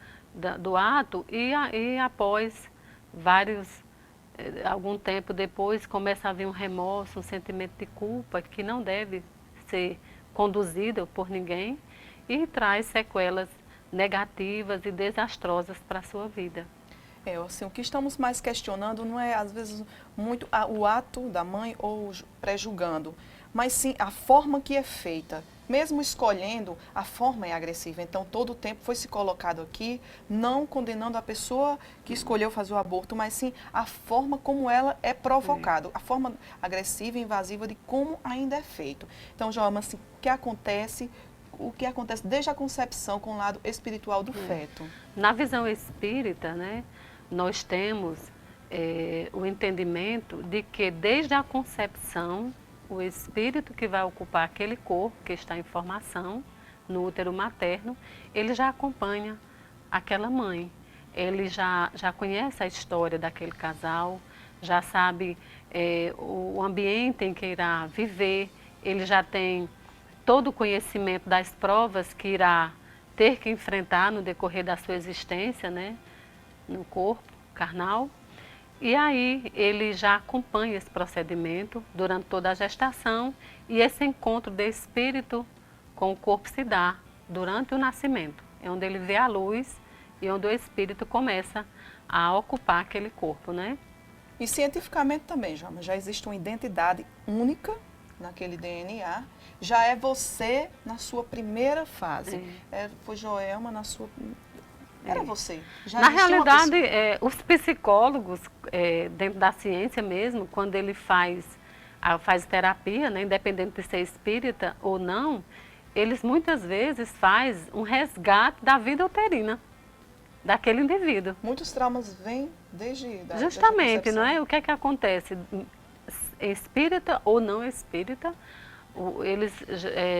do ato e após algum tempo depois começa a haver um remorso, um sentimento de culpa que não deve ser conduzido por ninguém e traz sequelas negativas e desastrosas para a sua vida. Assim, o que estamos mais questionando não é, às vezes, muito o ato da mãe ou pré-julgando, mas sim a forma que é feita. Mesmo escolhendo, a forma é agressiva. Então, todo o tempo foi se colocado aqui, não condenando a pessoa que escolheu fazer o aborto, mas sim a forma como ela é provocada, a forma agressiva e invasiva de como ainda é feito. Então, Joelma, assim, o que acontece desde a concepção com o lado espiritual do feto? Na visão espírita, né, nós temos o entendimento de que desde a concepção, o espírito que vai ocupar aquele corpo que está em formação no útero materno, ele já acompanha aquela mãe. Ele já conhece a história daquele casal, já sabe o ambiente em que irá viver, ele já tem todo o conhecimento das provas que irá ter que enfrentar no decorrer da sua existência, né, no corpo carnal. E aí ele já acompanha esse procedimento durante toda a gestação e esse encontro de espírito com o corpo se dá durante o nascimento, é onde ele vê a luz e onde o espírito começa a ocupar aquele corpo, né? E cientificamente também, Joelma, já existe uma identidade única naquele DNA, já é você na sua primeira fase. Foi Joelma na sua... Era você. Já na realidade, os psicólogos, dentro da ciência mesmo, quando ele faz terapia, né, independente de ser espírita ou não, eles muitas vezes fazem um resgate da vida uterina daquele indivíduo. Muitos traumas vêm desde justamente, não é? O que é que acontece? Espírita ou não espírita, eles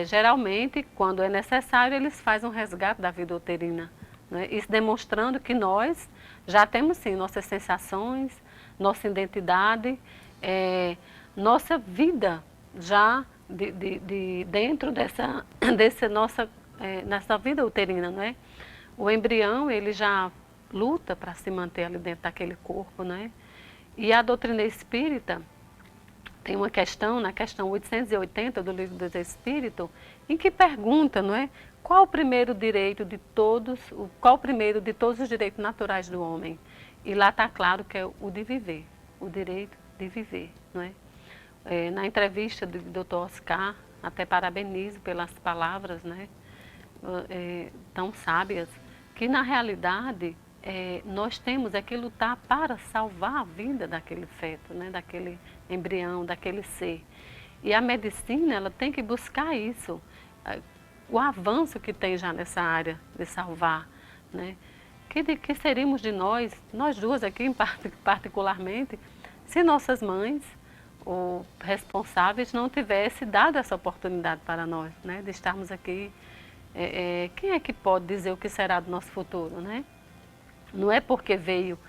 geralmente, quando é necessário, eles fazem um resgate da vida uterina. Né? Isso demonstrando que nós já temos sim nossas sensações, nossa identidade, nossa vida já dentro dessa nossa vida uterina, não é? O embrião ele já luta para se manter ali dentro daquele corpo, né? E a doutrina espírita tem uma questão, na questão 880 do Livro dos Espíritos, em que pergunta, não é? Qual o primeiro direito de todos, qual o primeiro de todos os direitos naturais do homem? E lá está claro que é o de viver, o direito de viver, não é? Na entrevista do Dr. Oscar, até parabenizo pelas palavras, né, tão sábias, que na realidade nós temos que lutar para salvar a vida daquele feto, né, daquele embrião, daquele ser. E a medicina, ela tem que buscar isso, o avanço que tem já nessa área de salvar, né? Que seríamos de nós duas aqui particularmente, se nossas mães ou responsáveis não tivessem dado essa oportunidade para nós, né, de estarmos aqui. Quem é que pode dizer o que será do nosso futuro, né? Não é porque veio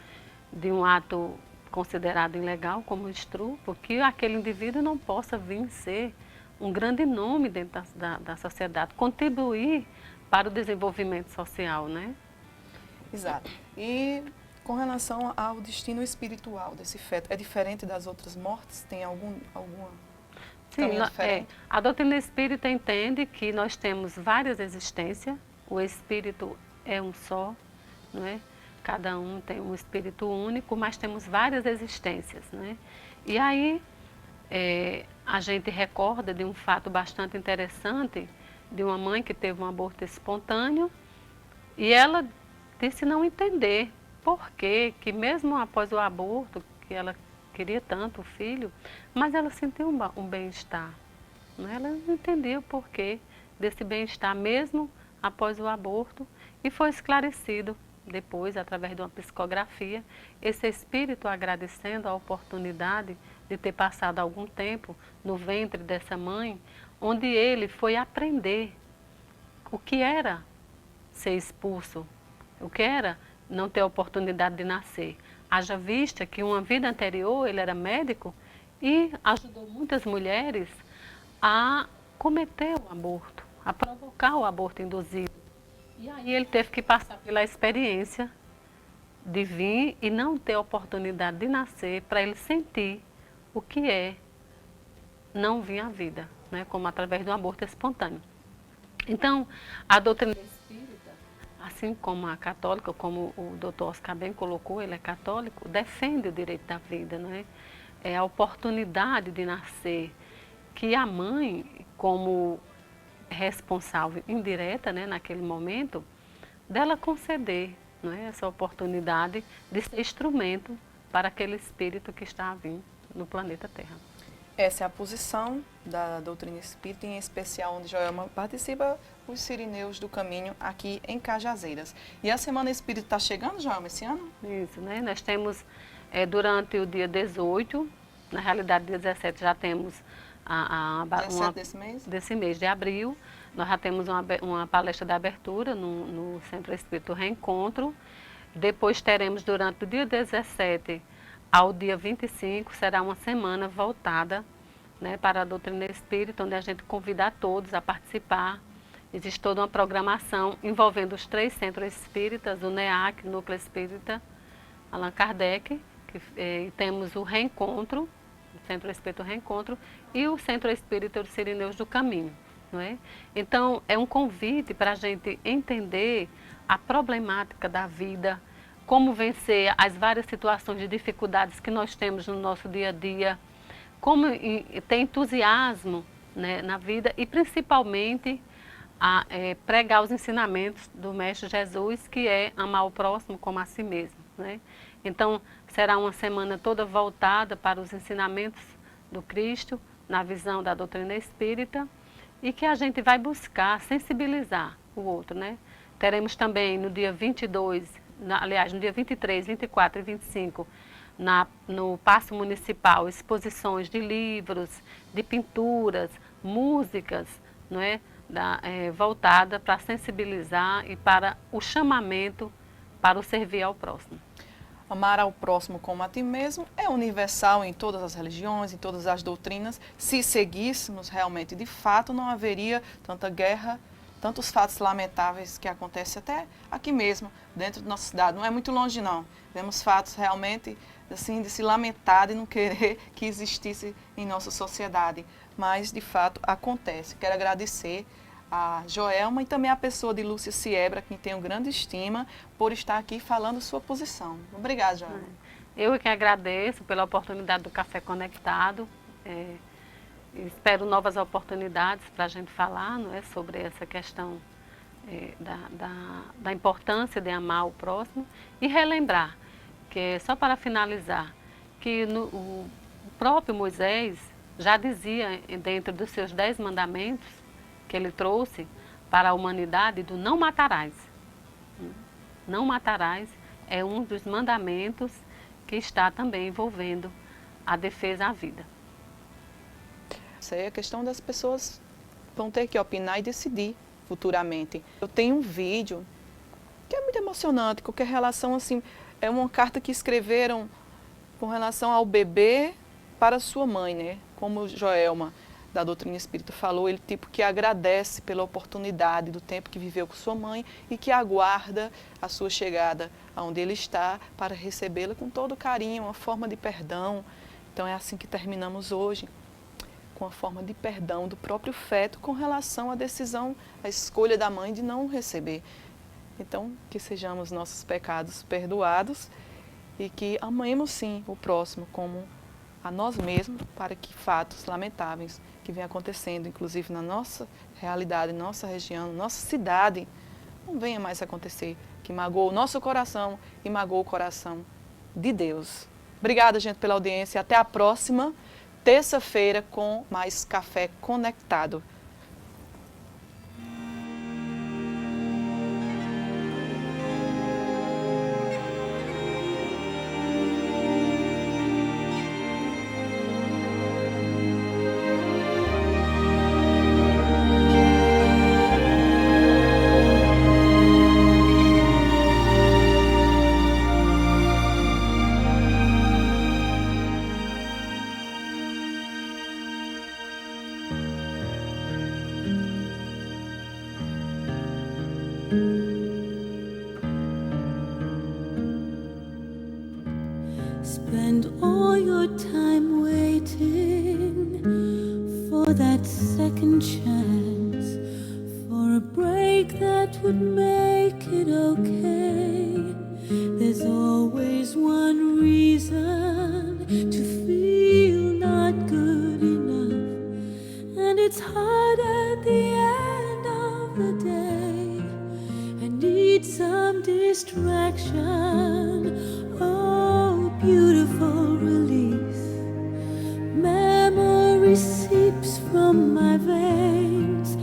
de um ato considerado ilegal, como o estupro, que aquele indivíduo não possa vir ser um grande nome dentro da sociedade, contribuir para o desenvolvimento social, né? Exato. E com relação ao destino espiritual desse feto, é diferente das outras mortes? Tem alguma caminho diferente? A doutrina espírita entende que nós temos várias existências, o espírito é um só, não é? Cada um tem um espírito único, mas temos várias existências, né? E aí a gente recorda de um fato bastante interessante, de uma mãe que teve um aborto espontâneo, e ela disse não entender por quê, que mesmo após o aborto, que ela queria tanto o filho, mas ela sentiu um bem-estar, né? Ela não entendia o porquê desse bem-estar, mesmo após o aborto, e foi esclarecido depois, através de uma psicografia, esse espírito agradecendo a oportunidade de ter passado algum tempo no ventre dessa mãe, onde ele foi aprender o que era ser expulso, o que era não ter a oportunidade de nascer. Haja vista que uma vida anterior ele era médico e ajudou muitas mulheres a cometer o aborto, a provocar o aborto induzido. E aí ele teve que passar pela experiência de vir e não ter a oportunidade de nascer, para ele sentir o que é não vir à vida, né? Como através do aborto espontâneo. Então, a doutrina espírita, assim como a católica, como o Dr. Oscar bem colocou, ele é católico, defende o direito da vida, não é? É a oportunidade de nascer, que a mãe, como responsável indireta, né, naquele momento, dela conceder, não é, essa oportunidade de ser instrumento para aquele espírito que está a vir no planeta Terra. Essa é a posição da doutrina espírita, em especial onde Joelma participa, os Sirineus do Caminho, aqui em Cajazeiras. E a Semana Espírita está chegando, Joelma, esse ano? Isso, né? Nós temos, durante o dia 18, na realidade, dia 17, já temos 17 desse mês de abril, nós já temos uma palestra de abertura no Centro Espírita Reencontro. Depois teremos, durante o dia 17 ao dia 25, será uma semana voltada, né, para a doutrina espírita, onde a gente convida a todos a participar. Existe toda uma programação envolvendo os 3 centros espíritas, o NEAC, Núcleo Espírita Allan Kardec, e temos o Reencontro, o Centro Espírita Reencontro, e o Centro Espírita dos Sirineus do Caminho, não é? Então, é um convite para a gente entender a problemática da vida, como vencer as várias situações de dificuldades que nós temos no nosso dia a dia, como ter entusiasmo, né, na vida e principalmente pregar os ensinamentos do Mestre Jesus, que é amar o próximo como a si mesmo, né? Então, será uma semana toda voltada para os ensinamentos do Cristo, na visão da doutrina espírita, e que a gente vai buscar sensibilizar o outro, né? Teremos também no dia 22, aliás, no dia 23, 24 e 25, no Paço Municipal, exposições de livros, de pinturas, músicas, não é? Voltada para sensibilizar e para o chamamento para o servir ao próximo. Amar ao próximo como a ti mesmo é universal em todas as religiões, em todas as doutrinas. Se seguíssemos realmente, de fato, não haveria tanta guerra, tantos fatos lamentáveis que acontecem até aqui mesmo, dentro da nossa cidade. Não é muito longe, não. Vemos fatos realmente assim, de se lamentar, de não querer que existisse em nossa sociedade. Mas, de fato, acontece. Quero agradecer a Joelma e também a pessoa de Lúcia Siebra, quem tenho grande estima, por estar aqui falando sua posição. Obrigada, Joelma. Eu é que agradeço pela oportunidade do Café Conectado. Espero novas oportunidades para a gente falar, não é, sobre essa questão da importância de amar o próximo e relembrar, que só para finalizar, que o próprio Moisés já dizia dentro dos seus 10 mandamentos que ele trouxe para a humanidade do não matarás. Não matarás é um dos mandamentos que está também envolvendo a defesa à vida. Isso aí é a questão das pessoas vão ter que opinar e decidir futuramente. Eu tenho um vídeo que é muito emocionante, com que a relação assim, é uma carta que escreveram com relação ao bebê para sua mãe, né? Como Joelma, da Doutrina Espírita, falou, ele tipo que agradece pela oportunidade do tempo que viveu com sua mãe e que aguarda a sua chegada aonde ele está para recebê-la com todo carinho, uma forma de perdão. Então é assim que terminamos hoje, com a forma de perdão do próprio feto com relação à decisão, à escolha da mãe de não receber. Então, que sejamos nossos pecados perdoados e que amemos sim o próximo como a nós mesmos, para que fatos lamentáveis que vêm acontecendo, inclusive na nossa realidade, nossa região, nossa cidade, não venha mais acontecer, que magoou o nosso coração e magoou o coração de Deus. Obrigada, gente, pela audiência. Até a próxima terça-feira com mais Café Conectado. Spend all your time waiting for that second chance, for a break that would make it okay. There's always one reason to feel not good enough, and it's hard at the end of the day. I need some distraction. Oh, beautiful release. Memory seeps from my veins.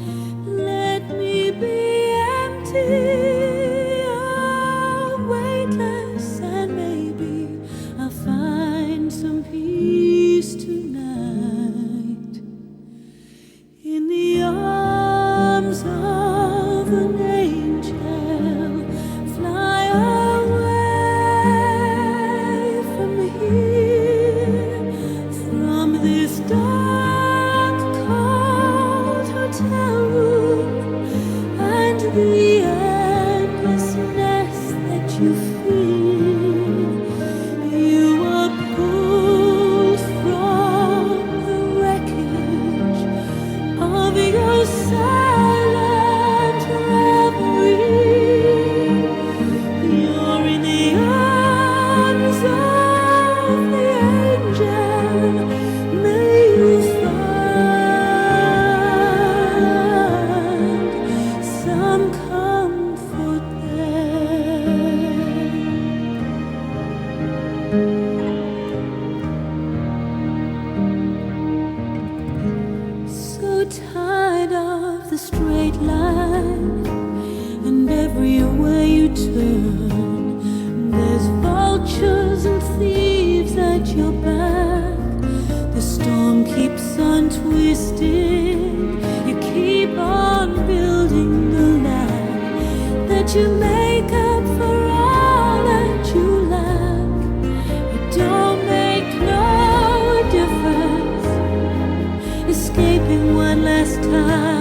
Let me be empty, oh, weightless, and maybe I'll find some peace tonight in the arms of an angel. Fly away from here, from this dark, cold hotel room, and the endlessness that you feel. You are pulled from the wreckage of your silent reverie. You're in the arms of the angel. May you find some comfort there. So tired of the straight line, and everywhere you turn, there's vultures and thieves at your back. The storm keeps on twisting. You keep on building the land that you make up for all that you lack. It don't make no difference escaping one last time.